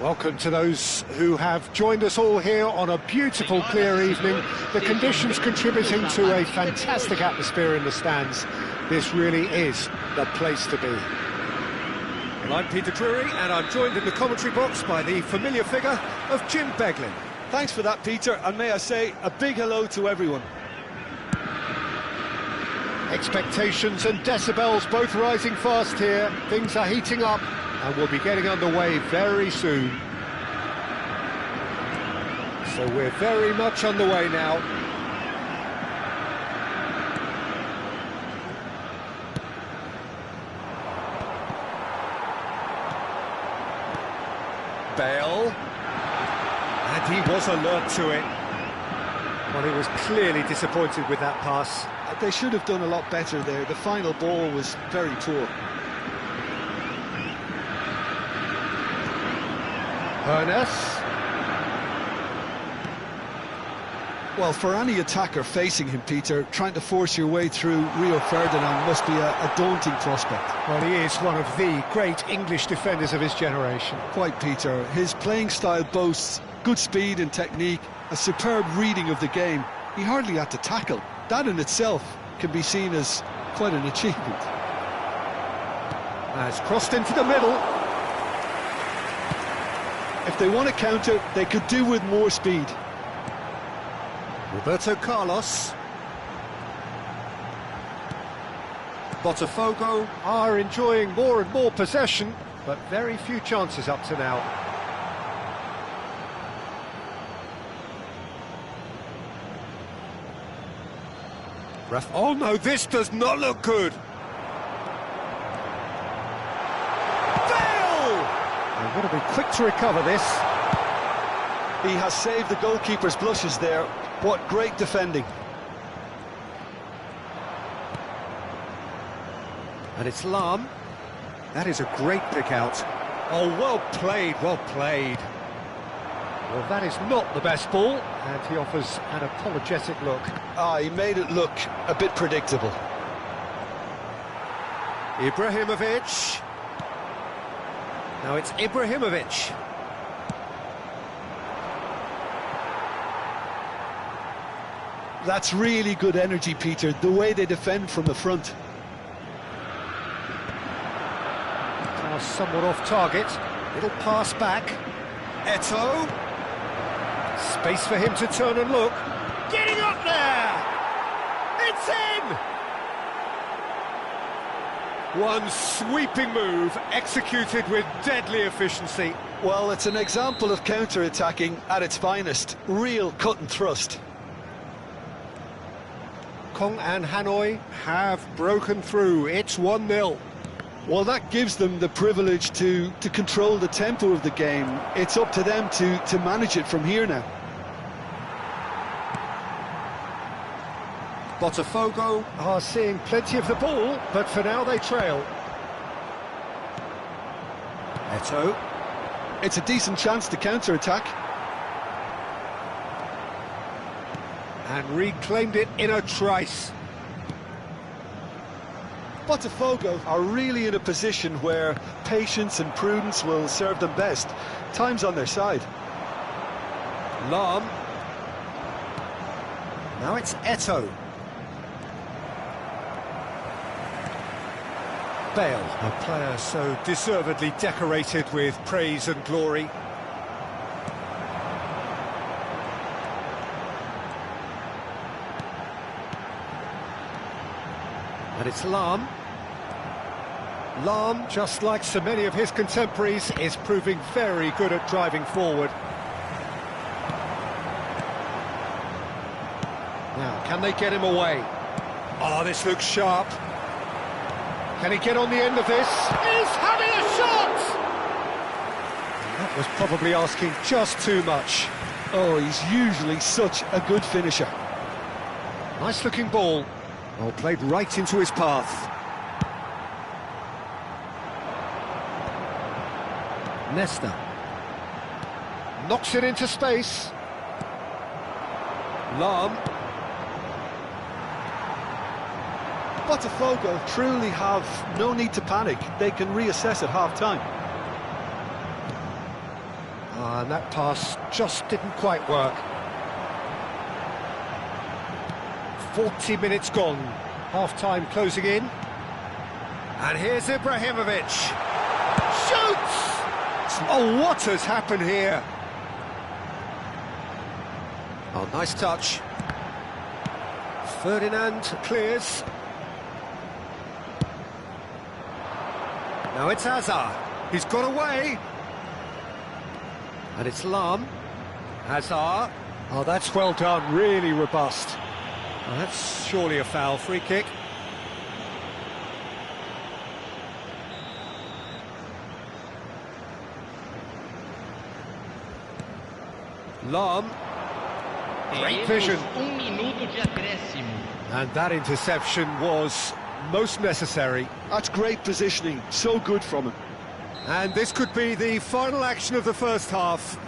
Speaker 1: Welcome to those who have joined us all here on a beautiful, clear evening. The conditions contributing to a fantastic atmosphere in the stands. This really is the place to be. Well, I'm Peter Drury, and I'm joined in the commentary box by the familiar figure of Jim Beglin.
Speaker 2: Thanks for that, Peter, and may I say a big hello to everyone.
Speaker 1: Expectations and decibels both rising fast here. Things are heating up, and we'll be getting underway very soon. So we're very much on the way now. Bale. And he was alert to it. Well, he was clearly disappointed with that pass.
Speaker 2: They should have done a lot better there. The final ball was very poor.
Speaker 1: Ernest.
Speaker 2: Well, for any attacker facing him, Peter, trying to force your way through Rio Ferdinand must be a daunting prospect.
Speaker 1: Well, he is one of the great English defenders of his generation.
Speaker 2: Quite, Peter. His playing style boasts good speed and technique, a superb reading of the game. He hardly had to tackle. That in itself can be seen as quite an achievement.
Speaker 1: Has crossed into the middle.
Speaker 2: If they want to counter, they could do with more speed.
Speaker 1: Roberto Carlos. Botafogo are enjoying more and more possession, but very few chances up to now. Oh no, this does not look good. Bale! They've got to be quick to recover this.
Speaker 2: He has saved the goalkeeper's blushes there. What great defending.
Speaker 1: And it's Lam. That is a great pick out. Oh, well played, well played. Well, that is not the best ball, and he offers an apologetic look.
Speaker 2: He made it look a bit predictable.
Speaker 1: Ibrahimovic. Now it's Ibrahimovic.
Speaker 2: That's really good energy, Peter, the way they defend from the front.
Speaker 1: Pass somewhat off target. Little pass back. Eto'o. Space for him to turn and look. Getting up there! It's in! One sweeping move, executed with deadly efficiency.
Speaker 2: Well, it's an example of counter-attacking at its finest. Real cut and thrust.
Speaker 1: Kong and Hanoi have broken through. It's 1-0.
Speaker 2: Well, that gives them the privilege to control the tempo of the game. It's up to them to manage it from here now.
Speaker 1: Botafogo are seeing plenty of the ball, but for now they trail. Eto'o.
Speaker 2: It's a decent chance to counter-attack.
Speaker 1: And reclaimed it in a trice.
Speaker 2: Botafogo are really in a position where patience and prudence will serve them best. Time's on their side.
Speaker 1: Lam. Now it's Eto'o. Bale, a player so deservedly decorated with praise and glory. And it's Lam. Lam, just like so many of his contemporaries, is proving very good at driving forward. Now, can they get him away? Oh, this looks sharp. Can he get on the end of this? He's having a shot! That was probably asking just too much.
Speaker 2: Oh, he's usually such a good finisher.
Speaker 1: Nice looking ball. Oh, played right into his path. Nesta. Knocks it into space. Lam.
Speaker 2: Botafogo truly have no need to panic. They can reassess at half-time.
Speaker 1: And that pass just didn't quite work. 40 minutes gone, half-time closing in. And here's Ibrahimovic. Shoots! Oh, what has happened here? Oh, nice touch. Ferdinand clears. Now it's Hazard. He's got away. And it's Lahm. Hazard. Oh, that's well done, really robust. Oh, that's surely a foul. Free kick. Lahm. Great vision. And that interception was most necessary.
Speaker 2: That's great positioning, so good from him.
Speaker 1: And this could be the final action of the first half.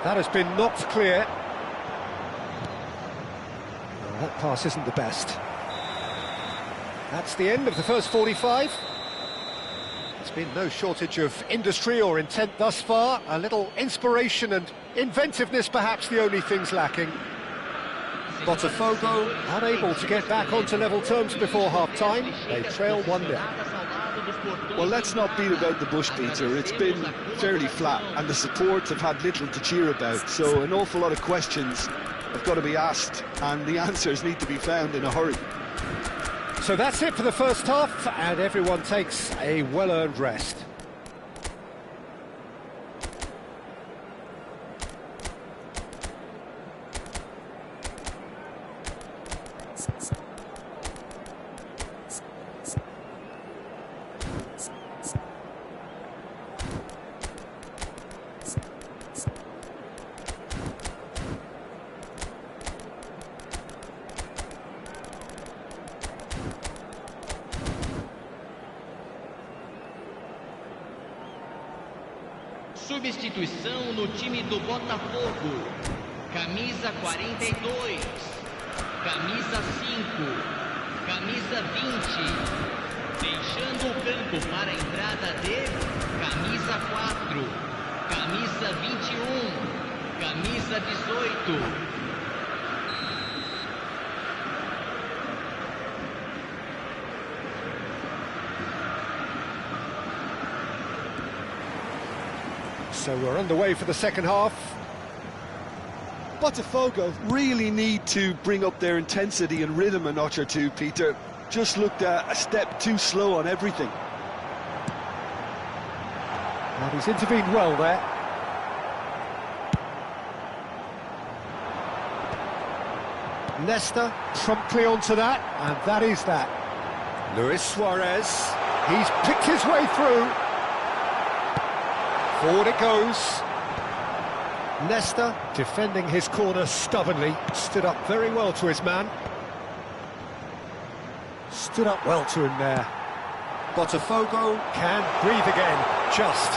Speaker 1: That has been knocked clear. Oh, that pass isn't the best. That's the end of the first 45. There's been no shortage of industry or intent thus far. A little inspiration and inventiveness, perhaps the only things lacking. Botafogo unable to get back onto level terms before half-time. They trail 1-0.
Speaker 2: Well, let's not beat about the bush, Peter. It's been fairly flat, and the support have had little to cheer about. So an awful lot of questions have got to be asked, and the answers need to be found in a hurry.
Speaker 1: So that's it for the first half, and everyone takes a well-earned rest.
Speaker 4: Substituição no time do Botafogo. Camisa 42, camisa 5, camisa 20. Deixando o campo para a entrada de camisa 4, camisa 21, camisa 18.
Speaker 1: So we're underway for the second half.
Speaker 2: Botafogo really need to bring up their intensity and rhythm a notch or two, Peter. Just looked a step too slow on everything.
Speaker 1: And he's intervened well there. Leicester promptly onto that, and that is that. Luis Suarez, he's picked his way through. Forward it goes. Leicester defending his corner stubbornly, stood up very well to his man. Stood up well to him there. Botafogo can breathe again, just.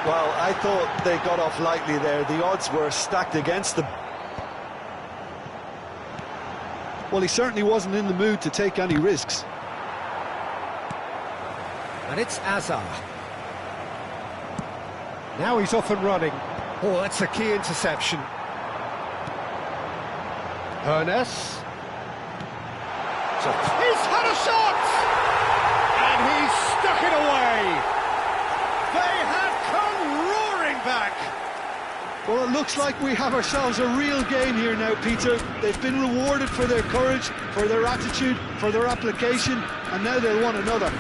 Speaker 2: Well, I thought they got off lightly there. The odds were stacked against them. Well, he certainly wasn't in the mood to take any risks.
Speaker 1: And it's Hazard. Now he's off and running. Oh, that's a key interception. Ernest. He's had a shot! And he's stuck it away. They have come roaring back.
Speaker 2: Well, it looks like we have ourselves a real game here now, Peter. They've been rewarded for their courage, for their attitude, for their application, and now they'll want another.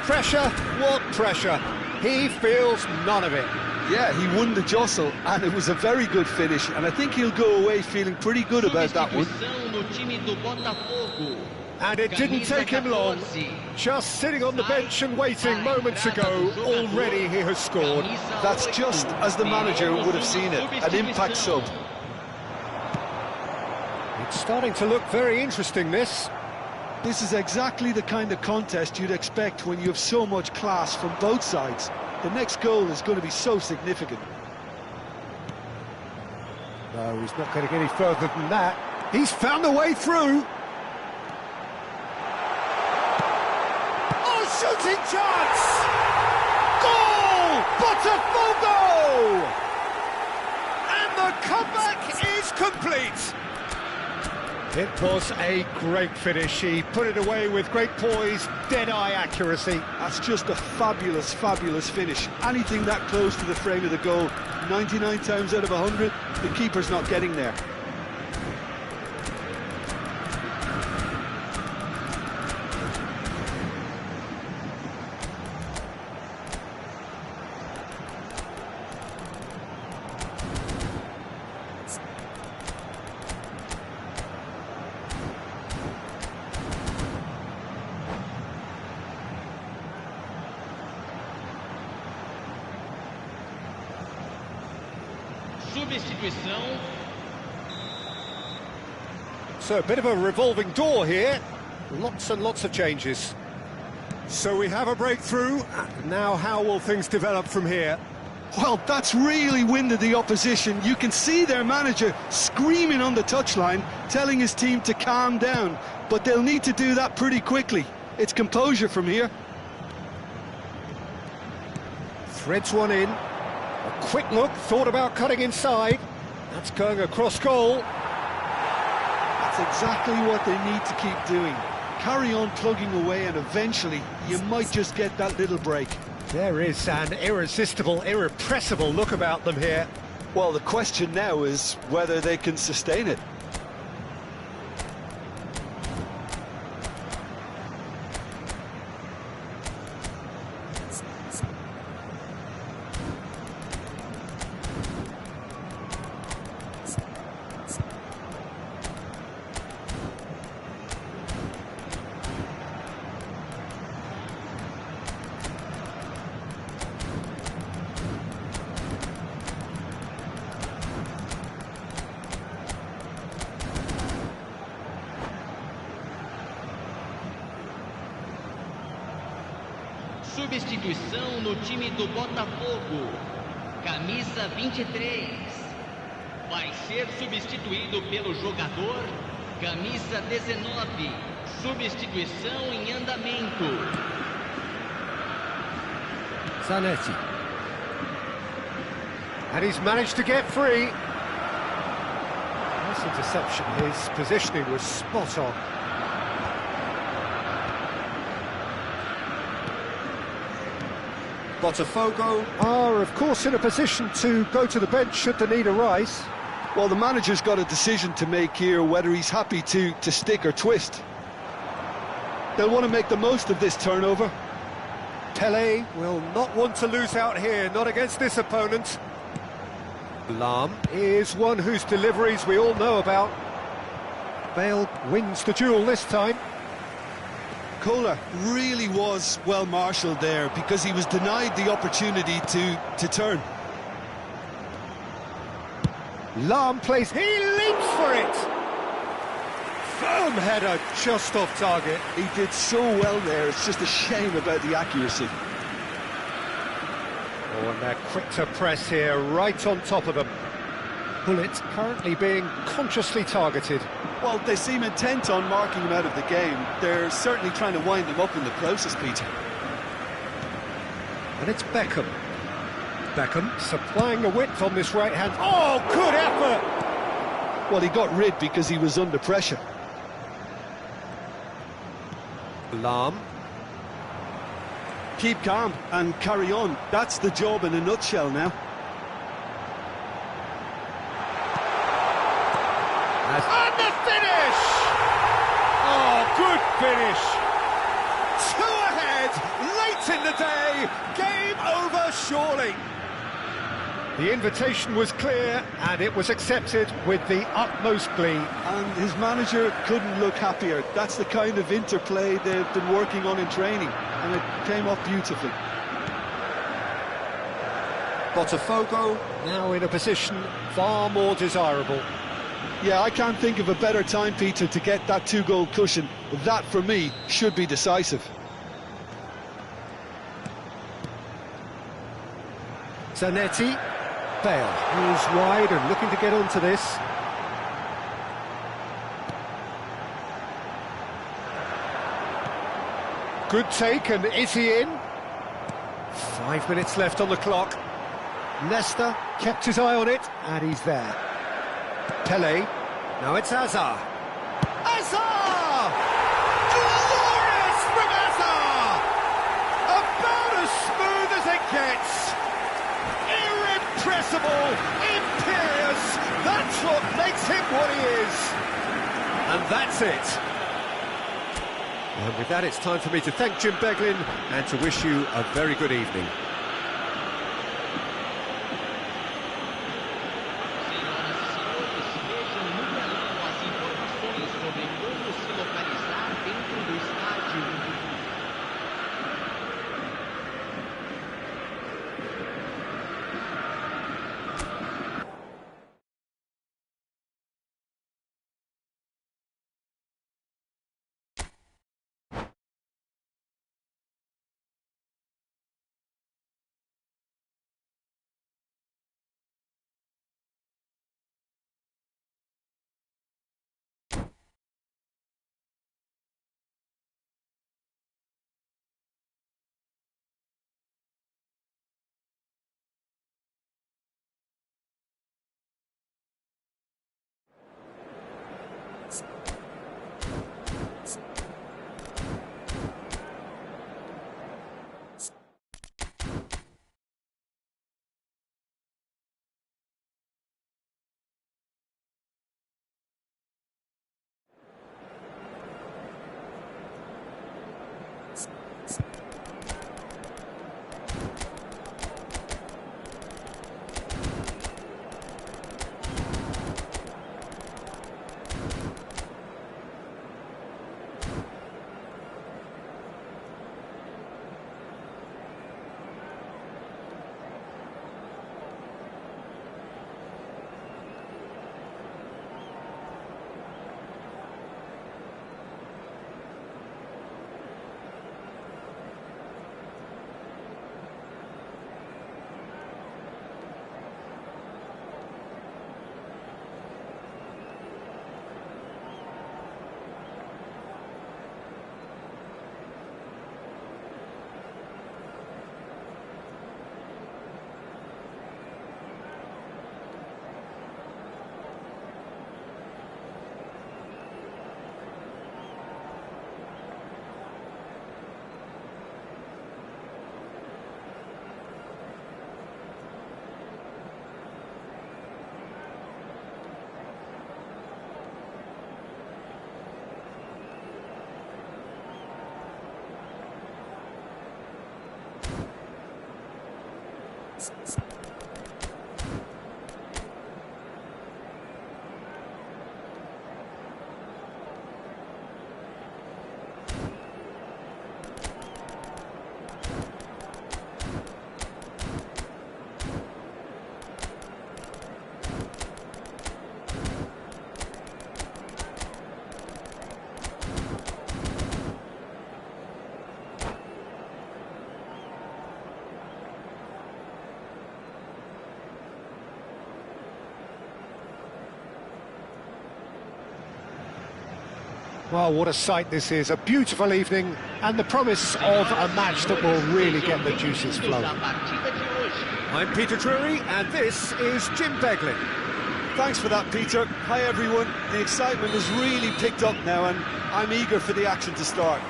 Speaker 1: Pressure? What pressure? He feels none of it.
Speaker 2: Yeah, he won the jostle, and it was a very good finish, and I think he'll go away feeling pretty good about that one.
Speaker 1: And it didn't take him long. Just sitting on the bench and waiting moments ago, already he has scored.
Speaker 2: That's just as the manager would have seen it, an impact sub.
Speaker 1: It's starting to look very interesting, this.
Speaker 2: This is exactly the kind of contest you'd expect when you have so much class from both sides. The next goal is going to be so significant.
Speaker 1: No, he's not going to get any further than that. He's found a way through. shooting chance! Goal! Botafogo! And the comeback is complete! It was a great finish. He put it away with great poise, dead-eye accuracy.
Speaker 2: That's just a fabulous, fabulous finish. Anything that close to the frame of the goal, 99 times out of 100, the keeper's not getting there.
Speaker 4: Substituição.
Speaker 1: So a bit of a revolving door here. Lots and lots of changes. So we have a breakthrough. Now how will things develop from here?
Speaker 2: Well, that's really winded the opposition. You can see their manager screaming on the touchline, telling his team to calm down. But they'll need to do that pretty quickly. It's composure from here.
Speaker 1: Threads one in. A quick look, thought about cutting inside. That's going across goal.
Speaker 2: That's exactly what they need to keep doing. Carry on plugging away and eventually you might just get that little break.
Speaker 1: There is an irresistible, irrepressible look about them here.
Speaker 2: Well, the question now is whether they can sustain it.
Speaker 4: Substituição no time do Botafogo. Camisa 23. Vai ser substituído pelo jogador camisa 19. Substituição em andamento.
Speaker 1: Thangnk. And he's managed to get free. Nice interception. His positioning was spot on. Botafogo are, of course, in a position to go to the bench should the need arise.
Speaker 2: Well, the manager's got a decision to make here, whether he's happy to stick or twist. They'll want to make the most of this turnover.
Speaker 1: Pele will not want to lose out here, not against this opponent. Lahm is one whose deliveries we all know about. Bale wins the duel this time.
Speaker 2: Kohler really was well marshalled there because he was denied the opportunity to turn.
Speaker 1: Lahm plays, he leaps for it! Firm header, just off target.
Speaker 2: He did so well there, it's just a shame about the accuracy.
Speaker 1: Oh, and they're quick to press here, right on top of them. Bullet currently being consciously targeted.
Speaker 2: Well, they seem intent on marking him out of the game. They're certainly trying to wind him up in the process, Peter.
Speaker 1: And it's Beckham. Beckham supplying a width on this right hand. Oh, good effort!
Speaker 2: Well, he got rid because he was under pressure.
Speaker 1: Lahm.
Speaker 2: Keep calm and carry on. That's the job in a nutshell now.
Speaker 1: And the finish! Oh, good finish! 2 ahead, late in the day, game over surely. The invitation was clear and it was accepted with the utmost glee.
Speaker 2: And his manager couldn't look happier. That's the kind of interplay they've been working on in training, and it came off beautifully.
Speaker 1: Botafogo now in a position far more desirable.
Speaker 2: Yeah, I can't think of a better time, Peter, to get that 2-goal cushion. That, for me, should be decisive.
Speaker 1: Zanetti. Bale moves wide and looking to get onto this. Good take, and is he in? 5 minutes left on the clock. Leicester kept his eye on it, and he's there. Pele, now it's Hazard. Hazard! Glorious from Hazard! About as smooth as it gets. Irrepressible, imperious, that's what makes him what he is. And that's it. And with that, it's time for me to thank Jim Beglin and to wish you a very good evening.
Speaker 3: Well, what a sight this is, a beautiful evening, and the promise of a match that will really get the juices flowing.
Speaker 1: I'm Peter Drury, and this is Jim Beglin.
Speaker 2: Thanks for that, Peter. Hi, everyone. The excitement has really picked up now, and I'm eager for the action to start.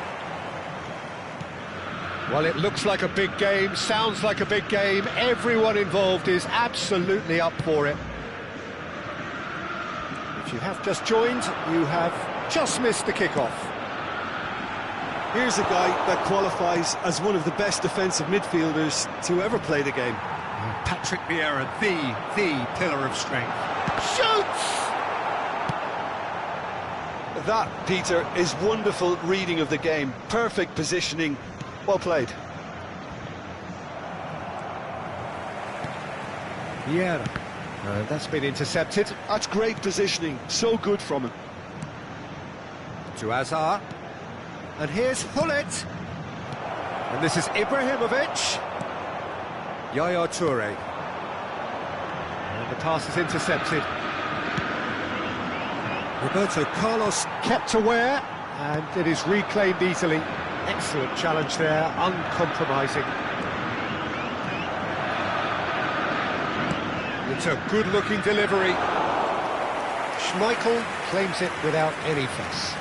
Speaker 1: Well, it looks like a big game, sounds like a big game. Everyone involved is absolutely up for it. If you have just joined, you have just missed the kickoff.
Speaker 2: Here's a guy that qualifies as one of the best defensive midfielders to ever play the game.
Speaker 3: Patrick Vieira, the pillar of strength.
Speaker 1: Shoots!
Speaker 2: That, Peter, is wonderful reading of the game. Perfect positioning. Well played.
Speaker 1: Vieira. That's been intercepted.
Speaker 2: That's great positioning. So good from him.
Speaker 1: To Hazard. And here's Hullet. And this is Ibrahimovic. Yaya Toure. And the pass is intercepted. Roberto Carlos kept aware, and it is reclaimed easily.
Speaker 3: Excellent challenge there, uncompromising.
Speaker 1: It's a good-looking delivery.
Speaker 3: Schmeichel claims it without any fuss.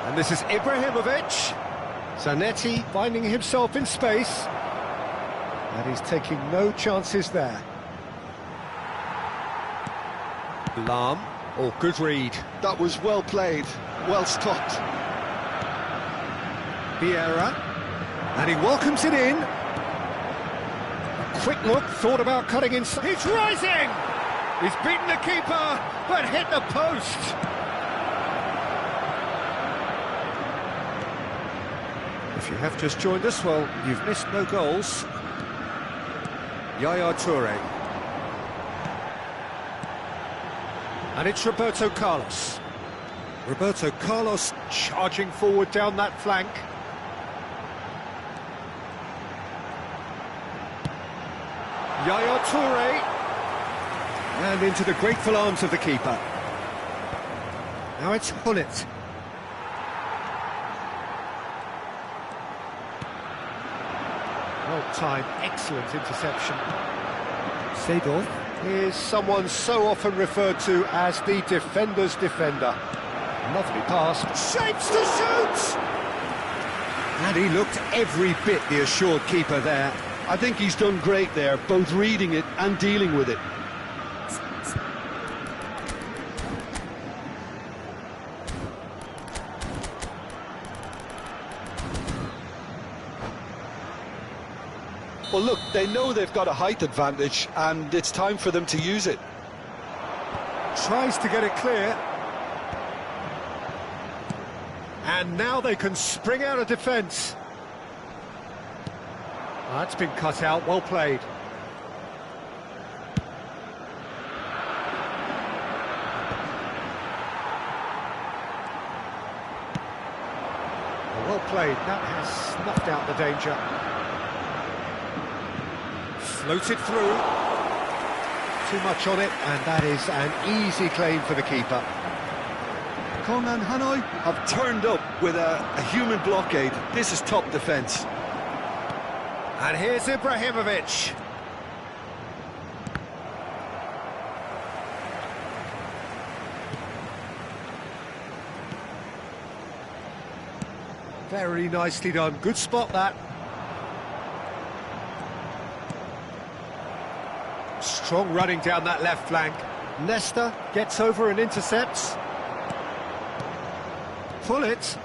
Speaker 1: And this is Ibrahimovic.
Speaker 3: Zanetti finding himself in space. And he's taking no chances there.
Speaker 1: Lahm. Oh, good read.
Speaker 2: That was well played, well stopped.
Speaker 1: Vieira. And he welcomes it in. A quick look, thought about cutting inside. He's rising! He's beaten the keeper, but hit the post. If you have just joined us, well, you've missed no goals. Yaya Toure. And it's Roberto Carlos. Roberto Carlos charging forward down that flank. Yaya Toure. And into the grateful arms of the keeper. Now it's Hullet.
Speaker 3: Well-timed, excellent interception.
Speaker 1: Seedorf is someone so often referred to as the defender's defender.
Speaker 3: Lovely pass.
Speaker 1: Shapes to shoot! And he looked every bit the assured keeper there.
Speaker 2: I think he's done great there, both reading it and dealing with it. Well, look, they know they've got a height advantage, and it's time for them to use it.
Speaker 1: Tries to get it clear. And now they can spring out of defence.
Speaker 3: That's been cut out, well played. Well played, that has snuffed out the danger.
Speaker 1: Floated through.
Speaker 3: Too much on it, and that is an easy claim for the keeper.
Speaker 2: Thangnk and Hanoi have turned up with a human blockade. This is top defence.
Speaker 1: And here's Ibrahimovic. Very nicely done. Good spot, that. Strong running down that left flank.
Speaker 3: Nesta gets over and intercepts.
Speaker 1: Pull it.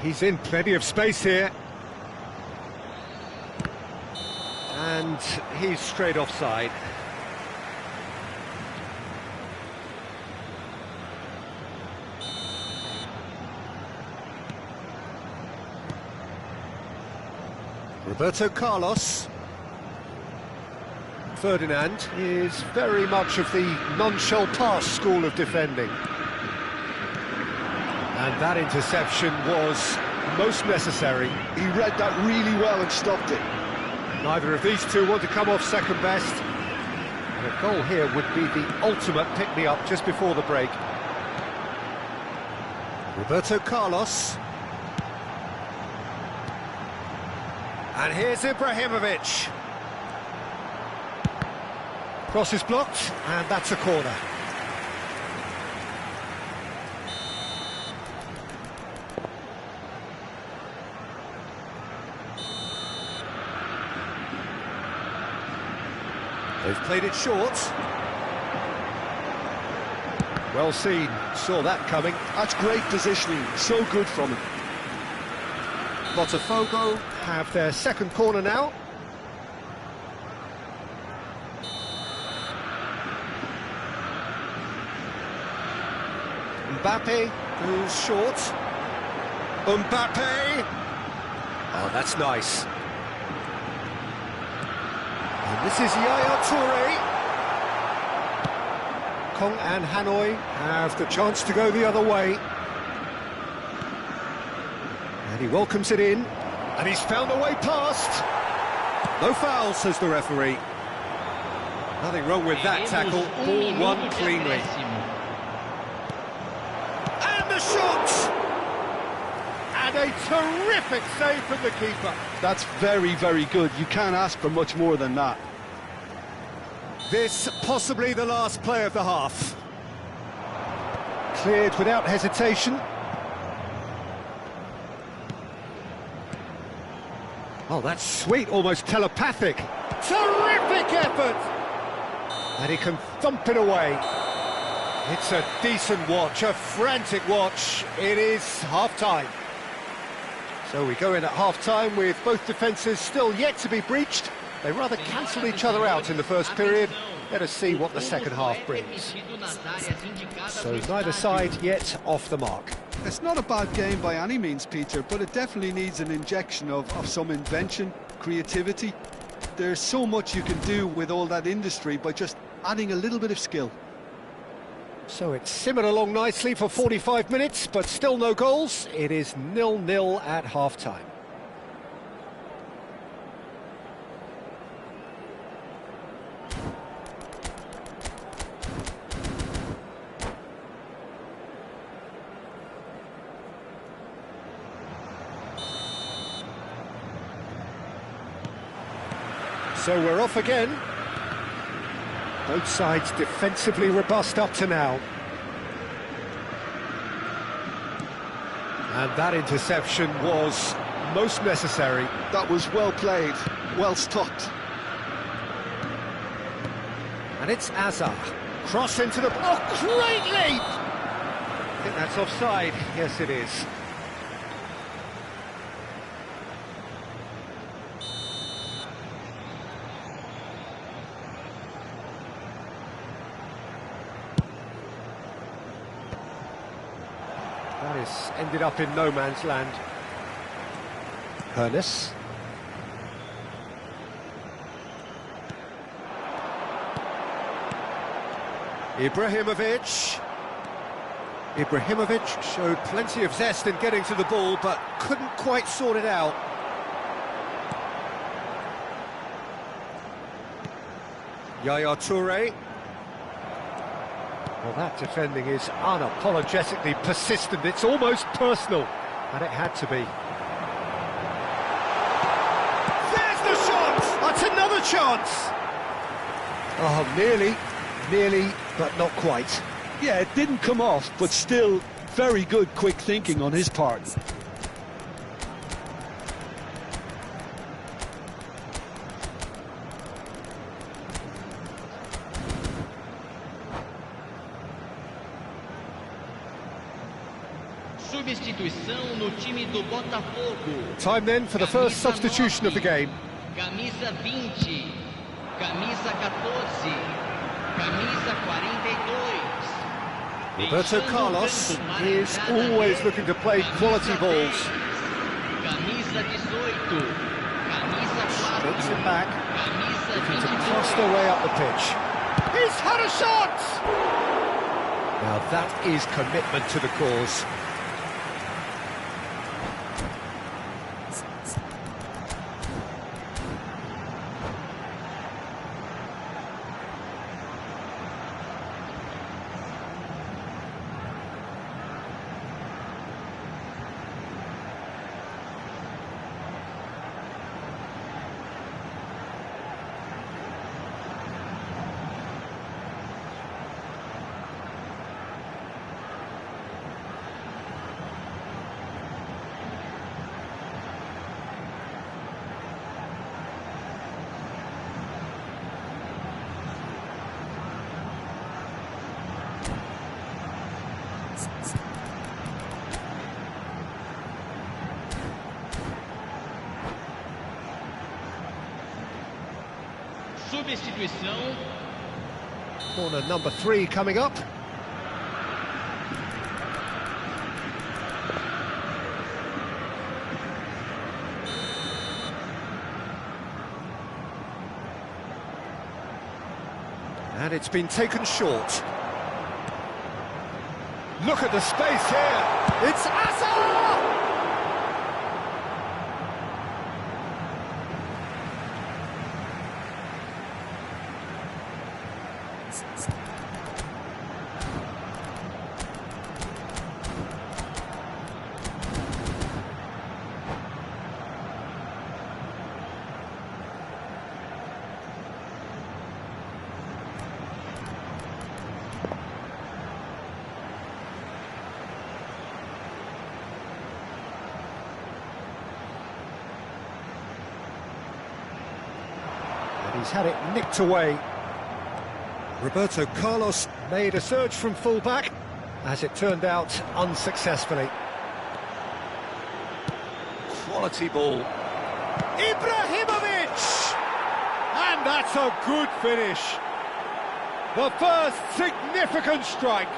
Speaker 1: He's in plenty of space here. And he's straight offside. Roberto Carlos. Ferdinand is very much of the non-shell pass school of defending. And that interception was most necessary.
Speaker 2: He read that really well and stopped it.
Speaker 1: Neither of these two want to come off second best. And a goal here would be the ultimate pick-me-up just before the break. Roberto Carlos. And here's Ibrahimovic. Cross is blocked, and that's a corner. They've played it short. Well seen, saw that coming.
Speaker 2: That's great positioning, so good from him.
Speaker 1: Botafogo have their second corner now. Mbappe goes short. Mbappe! Oh, that's nice. And this is Yaya Toure. Thangnk and Hanoi have the chance to go the other way. And he welcomes it in. And he's found a way past. No foul, says the referee. Nothing wrong with that tackle, all won cleanly. And the shot! And a terrific save from the keeper.
Speaker 2: That's very, very good. You can't ask for much more than that.
Speaker 1: This possibly the last play of the half. Cleared without hesitation. Oh, that's sweet, almost telepathic. Terrific effort! And he can thump it away. It's a decent watch, a frantic watch. It is half-time. So we go in at half-time with both defences still yet to be breached. They rather cancelled each other out in the first period. Let us see what the second half brings. So neither side yet off the mark.
Speaker 2: It's not a bad game by any means, Peter, but it definitely needs an injection of some invention, creativity. There's so much you can do with all that industry by just adding a little bit of skill.
Speaker 1: So it's simmered along nicely for 45 minutes, but still no goals. It is 0-0 at half-time. So we're off again. Both sides defensively robust up to now. And that interception was most necessary.
Speaker 2: That was well played, well stopped.
Speaker 1: And it's Azar. Cross into the... Oh, great leap! I think that's offside. Yes, it is. That is ended up in no man's land. Hernes. Ibrahimovic showed plenty of zest in getting to the ball, but couldn't quite sort it out. Yaya Toure. Well, that defending is unapologetically persistent. It's almost personal, and it had to be. There's the shot! That's another chance! Oh, nearly, but not quite.
Speaker 2: Yeah, it didn't come off, but still very good quick thinking on his part.
Speaker 4: Substituição no time do Botafogo.
Speaker 1: Time then for the first substitution of the game.
Speaker 4: Camisa 20, camisa 14, camisa 42.
Speaker 1: Roberto Carlos is always looking to play quality balls.
Speaker 4: Camisa 18, camisa 4,
Speaker 1: Takes it back,
Speaker 4: camisa
Speaker 1: looking to
Speaker 4: 22.
Speaker 1: pass their way up the pitch. He's had a shot! Now that is commitment to the cause.
Speaker 4: Substituição.
Speaker 1: Corner number 3 coming up. And it's been taken short. Look at the space here. It's Azar!
Speaker 3: He's had it nicked away.
Speaker 1: Roberto Carlos
Speaker 3: Made a surge from full-back, as it turned out, unsuccessfully.
Speaker 1: quality ball. Ibrahimovic! And that's a good finish. The first significant strike.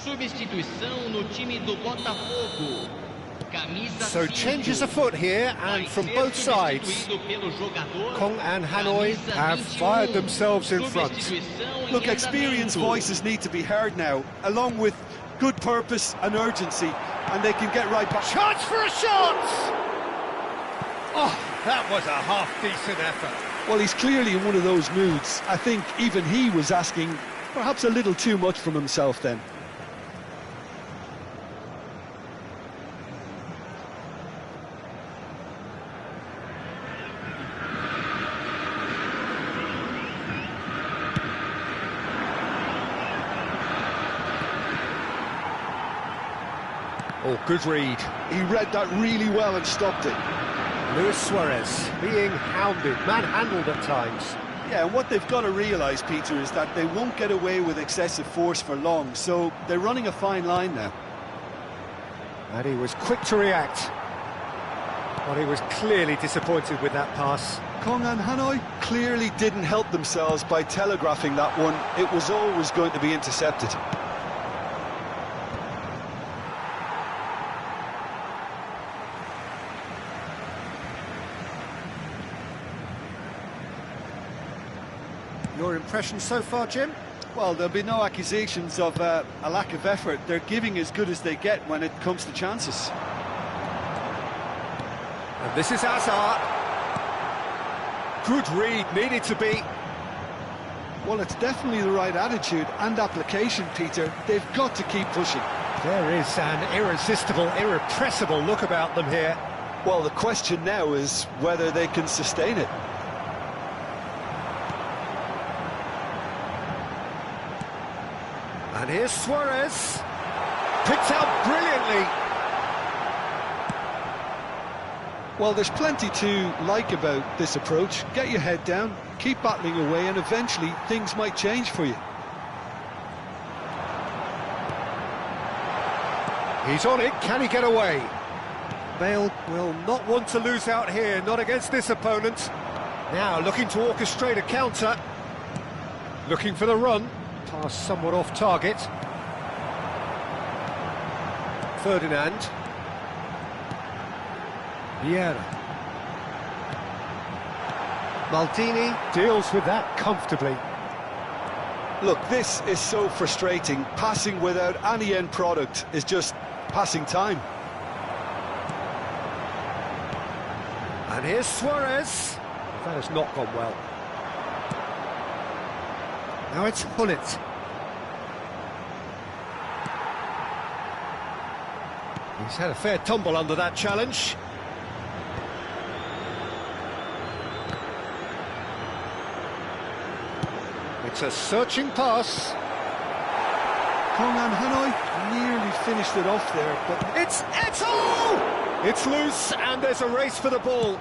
Speaker 4: Substituição no time do Botafogo.
Speaker 3: So changes afoot here, and from both sides, Thangnk and Hanoi have fired themselves in front.
Speaker 2: Look, experienced voices need to be heard now, along with good purpose and urgency, and they can get right back.
Speaker 3: Chance for a shot! Oh, that was a half-decent effort.
Speaker 2: Well, he's clearly in one of those moods. I think even he was asking perhaps a little too much from himself then.
Speaker 3: Oh, good read.
Speaker 2: He read that really well and stopped it.
Speaker 3: Luis Suarez being hounded, manhandled at times.
Speaker 2: Yeah, and what they've got to realise, Peter, is that they won't get away with excessive force for long, so they're running a fine line now.
Speaker 3: And he was quick to react. But he was clearly disappointed with that pass.
Speaker 2: Thangnk and Hanoi clearly didn't help themselves by telegraphing that one. It was always going to be intercepted.
Speaker 3: Your impression so far, Jim?
Speaker 2: Well, there'll be no accusations of a lack of effort. They're giving as good as they get when it comes to chances.
Speaker 1: And this is Hazard. Good read, needed to be.
Speaker 2: Well, it's definitely the right attitude and application, Peter. They've got to keep pushing.
Speaker 3: There is an irresistible, irrepressible look about them here.
Speaker 2: Well, the question now is whether they can sustain it.
Speaker 1: And here's Suarez. Picked out brilliantly.
Speaker 2: Well, there's plenty to like about this approach. Get your head down, keep battling away, and eventually things might change for you.
Speaker 3: He's on it, can he get away?
Speaker 1: Bale will not want to lose out here, not against this opponent.
Speaker 3: Now looking to orchestrate a counter. Looking for the run. Pass somewhat off target. Ferdinand. Vieira. Maldini deals with that comfortably.
Speaker 2: Look, this is so frustrating. Passing without any end product is just passing time.
Speaker 1: And here's Suarez.
Speaker 3: That has not gone well.
Speaker 1: Now it's Hullet.
Speaker 3: He's had a fair tumble under that challenge. It's a searching pass.
Speaker 2: Thangnk and Hanoi nearly finished it off there, but
Speaker 1: It's Eto'o! It's loose and there's a race for the ball.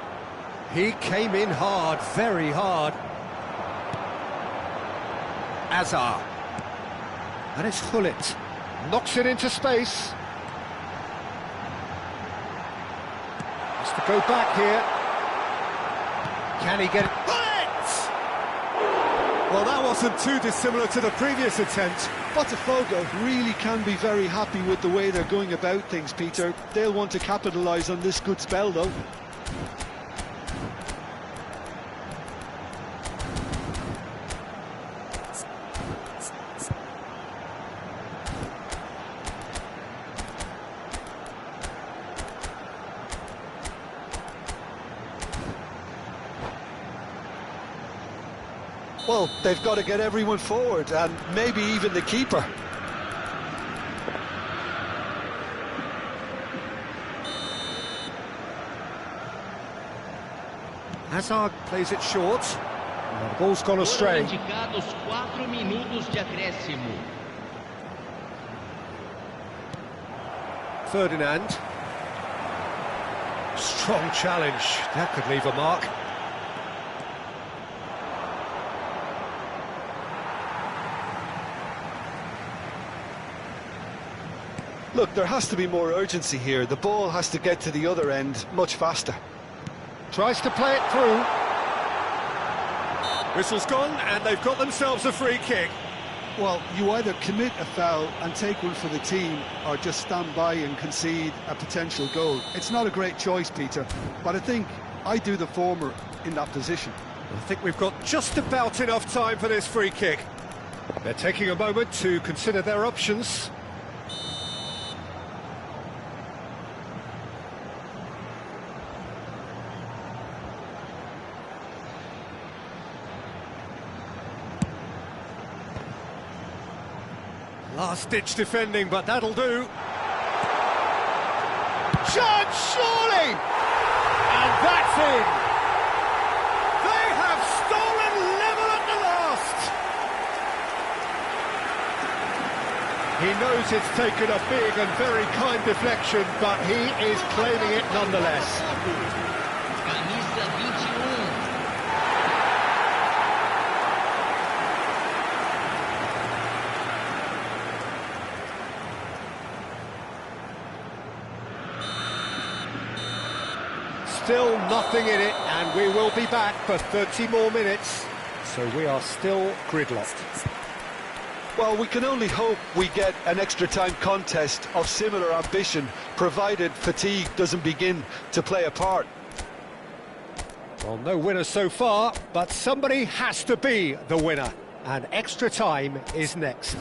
Speaker 1: He came in hard, very hard. Azar. And it's Hullet. Knocks it into space. Has to go back here. Can he get it? Hullet! Well, that wasn't too dissimilar to the previous attempt.
Speaker 2: Botafogo really can be very happy with the way they're going about things, Peter. They'll want to capitalise on this good spell, though. Well, they've got to get everyone forward, and maybe even the keeper.
Speaker 1: Hazard plays it short. And the ball's gone astray.
Speaker 4: Indicados 4 minutos de acréscimo.
Speaker 1: Ferdinand. Strong challenge. That could leave a mark.
Speaker 2: Look, there has to be more urgency here. The ball has to get to the other end much faster.
Speaker 1: Tries to play it through. Whistle's gone, and they've got themselves a free kick.
Speaker 2: Well, you either commit a foul and take one for the team, or just stand by and concede a potential goal. It's not a great choice, Peter, but I think I do the former in that position.
Speaker 1: I think we've got just about enough time for this free kick. They're taking a moment to consider their options. Last-ditch defending, but that'll do. Chance, surely! And that's in! They have stolen level at the last! He knows it's taken a big and very kind deflection, but he is claiming it nonetheless.
Speaker 4: Camisa 21.
Speaker 1: Still nothing in it, and we will be back for 30 more minutes. So we are still gridlocked.
Speaker 2: Well, we can only hope we get an extra-time contest of similar ambition, provided fatigue doesn't begin to play a part.
Speaker 1: Well, no winner so far, but somebody has to be the winner. And extra time is next.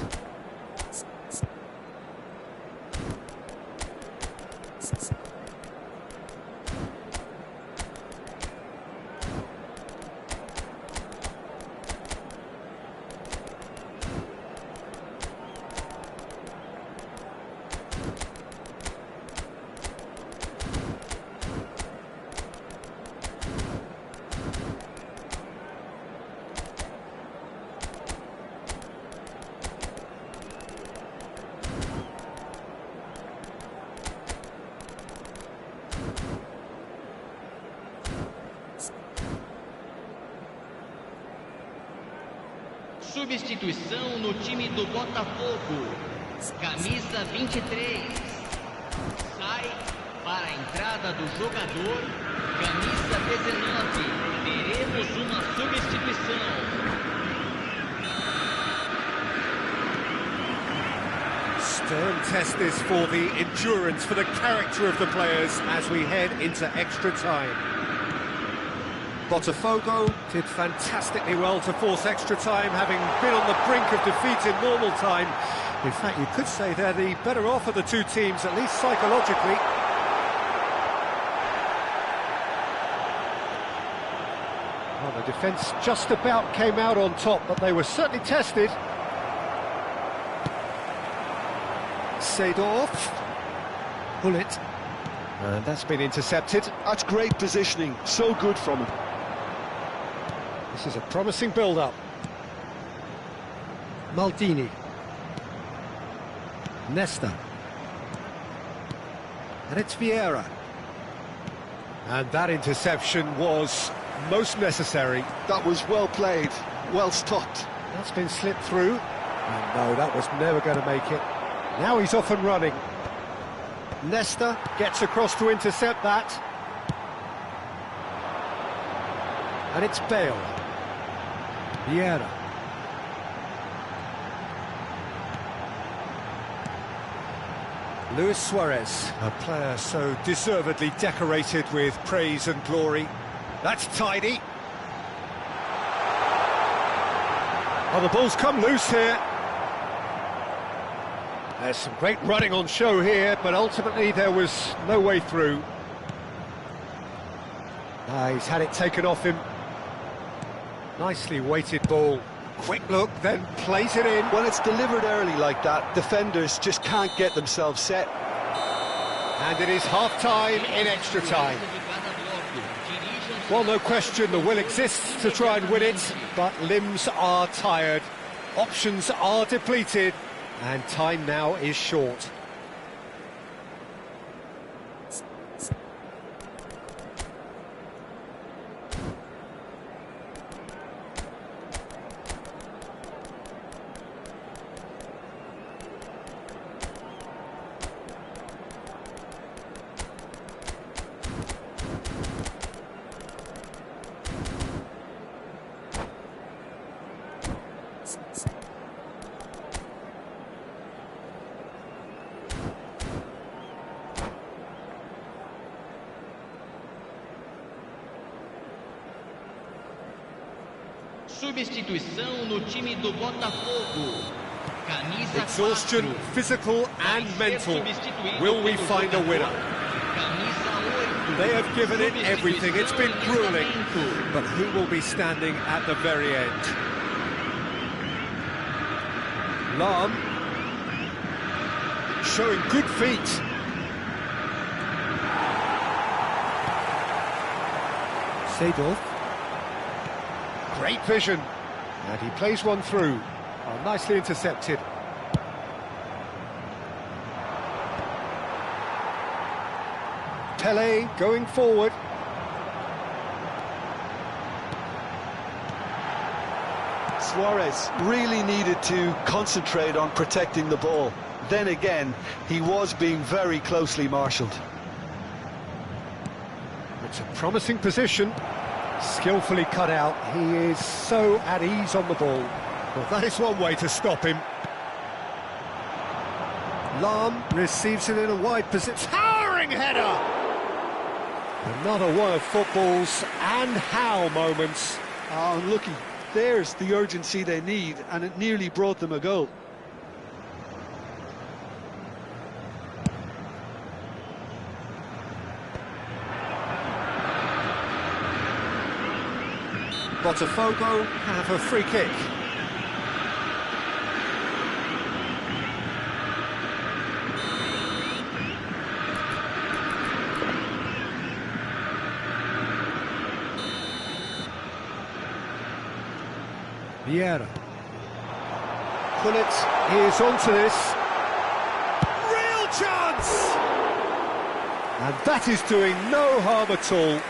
Speaker 4: Substituição no time do Botafogo. Camisa 23. Sai para a entrada do jogador. Camisa 19. Teremos uma substituição.
Speaker 1: Stern test this for the endurance, for the character of the players as we head into extra time. Botafogo did fantastically well to force extra time, having been on the brink of defeat in normal time. In fact, you could say they're the better off of the two teams, at least psychologically. Well, the defence just about came out on top, but they were certainly tested. Seedorf. Hullet. And that's been intercepted.
Speaker 2: That's great positioning, so good from him.
Speaker 1: This is a promising build-up. Maldini. Nesta. And it's Vieira. And that interception was most necessary.
Speaker 2: That was well played, well stopped.
Speaker 1: That's been slipped through. And no, that was never going to make it. Now he's off and running. Nesta gets across to intercept that. And it's Bale. Vieira. Luis Suarez, a player so deservedly decorated with praise and glory. That's tidy. Oh, the ball's come loose here. There's some great running on show here, but ultimately there was no way through. He's had it taken off him. Nicely weighted ball. Quick look, then plays it in.
Speaker 2: When it's delivered early like that, defenders just can't get themselves set.
Speaker 1: And it is half-time in extra time. Well, no question, the will exists to try and win it, but limbs are tired, options are depleted, and time now is short.
Speaker 4: Substituição no time do Botafogo. Camisa
Speaker 1: Exhaustion,
Speaker 4: 4.
Speaker 1: physical and mental. Will we find a winner? They have given it everything. It's been grueling. But who will be standing at the very end? Lahm. Showing good feet. Seedorf. Great vision. And he plays one through. Oh, nicely intercepted. Pele going forward.
Speaker 2: Suarez really needed to concentrate on protecting the ball. Then again, he was being very closely marshalled.
Speaker 1: It's a promising position. Skillfully cut out. He is so at ease on the ball. Well, that is one way to stop him. Lahm receives it in a wide position. Towering header! Another one of football's and how moments.
Speaker 2: Oh, looky, there's the urgency they need, and it nearly brought them a goal.
Speaker 1: Botafogo have a free kick. Vieira. Gullit is onto this. Real chance! And that is doing no harm at all.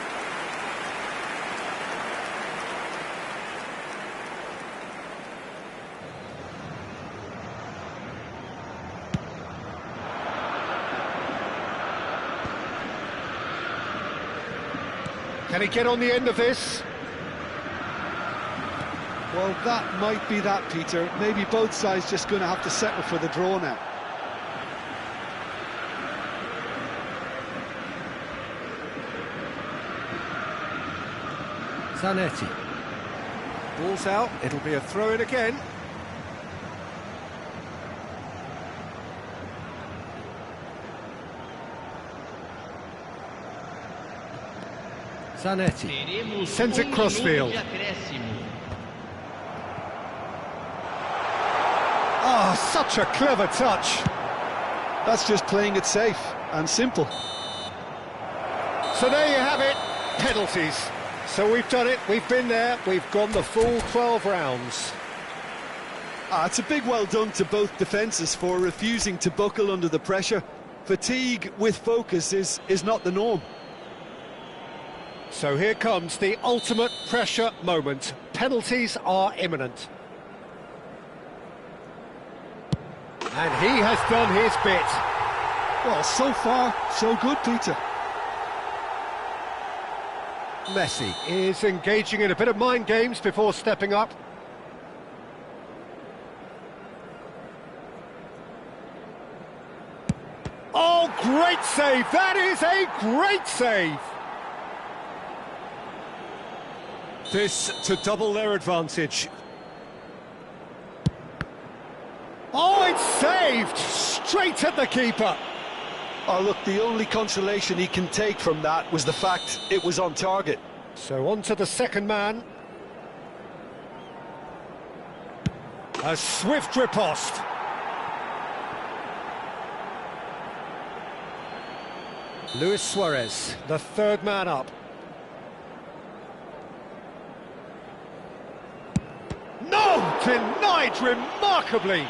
Speaker 1: Can he get on the end of this?
Speaker 2: Well, that might be that, Peter. Maybe both sides just going to have to settle for the draw now.
Speaker 1: Zanetti. Ball's out, it'll be a throw-in again. Zanetti sends it crossfield. Ah, such a clever touch.
Speaker 2: That's just playing it safe and simple.
Speaker 1: So there you have it, penalties. So we've done it, we've been there, we've gone the full 12 rounds.
Speaker 2: It's a big well done to both defences for refusing to buckle under the pressure. Fatigue with focus is not the norm.
Speaker 1: So here comes the ultimate pressure moment. Penalties are imminent. And he has done his bit.
Speaker 2: Well, so far, so good, Peter.
Speaker 1: Messi is engaging in a bit of mind games before stepping up. Oh, great save! That is a great save! This to double their advantage. Oh, it's saved! Straight at the keeper!
Speaker 2: Oh, look, the only consolation he can take from that was the fact it was on target.
Speaker 1: So on to the second man. A swift riposte. Luis Suarez, the third man up. No! Denied remarkably!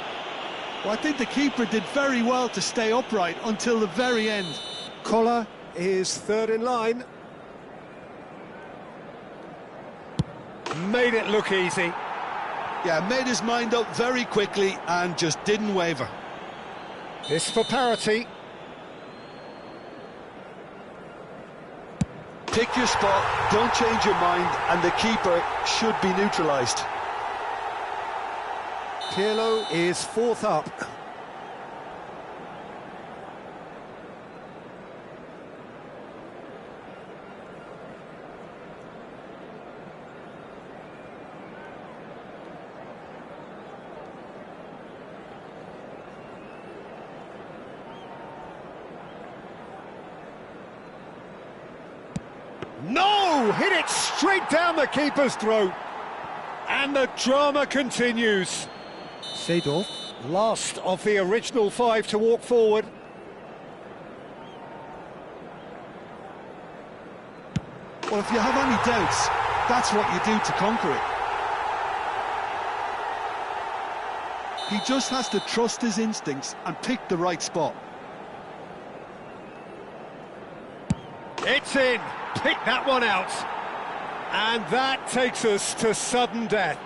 Speaker 2: Well, I think the keeper did very well to stay upright until the very end.
Speaker 1: Koller is third in line. Made it look easy.
Speaker 2: Yeah, made his mind up very quickly and just didn't waver.
Speaker 1: This for parity.
Speaker 2: Pick your spot, don't change your mind, and the keeper should be neutralised.
Speaker 1: Pirlo is fourth up. No! Hit it straight down the keeper's throat. And the drama continues. Seedorf, last of the original five to walk forward.
Speaker 2: Well, if you have any doubts, that's what you do to conquer it. He just has to trust his instincts and pick the right spot.
Speaker 1: It's in. Pick that one out. And that takes us to sudden death.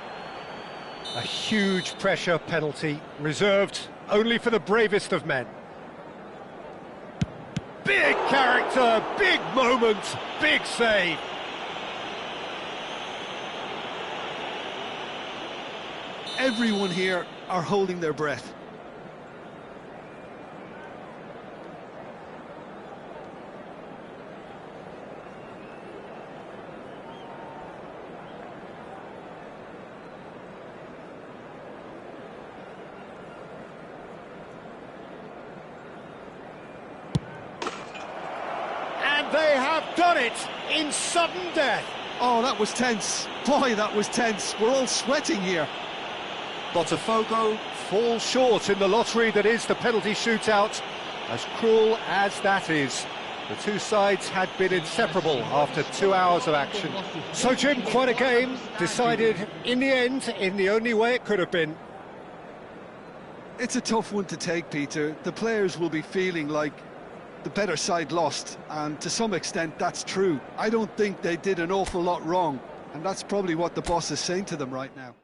Speaker 1: A huge pressure penalty, reserved only for the bravest of men. Big character, big moment, big save.
Speaker 2: Everyone here are holding their breath.
Speaker 1: They have done it in sudden death.
Speaker 2: Oh, that was tense. Boy, that was tense. We're all sweating here.
Speaker 1: Botafogo falls short in the lottery that is the penalty shootout. As cruel as that is, the two sides had been inseparable after 2 hours of action. So, Jim, quite a game, decided in the end in the only way it could have been.
Speaker 2: It's a tough one to take, Peter. The players will be feeling like the better side lost, and to some extent that's true. I don't think they did an awful lot wrong, and that's probably what the boss is saying to them right now.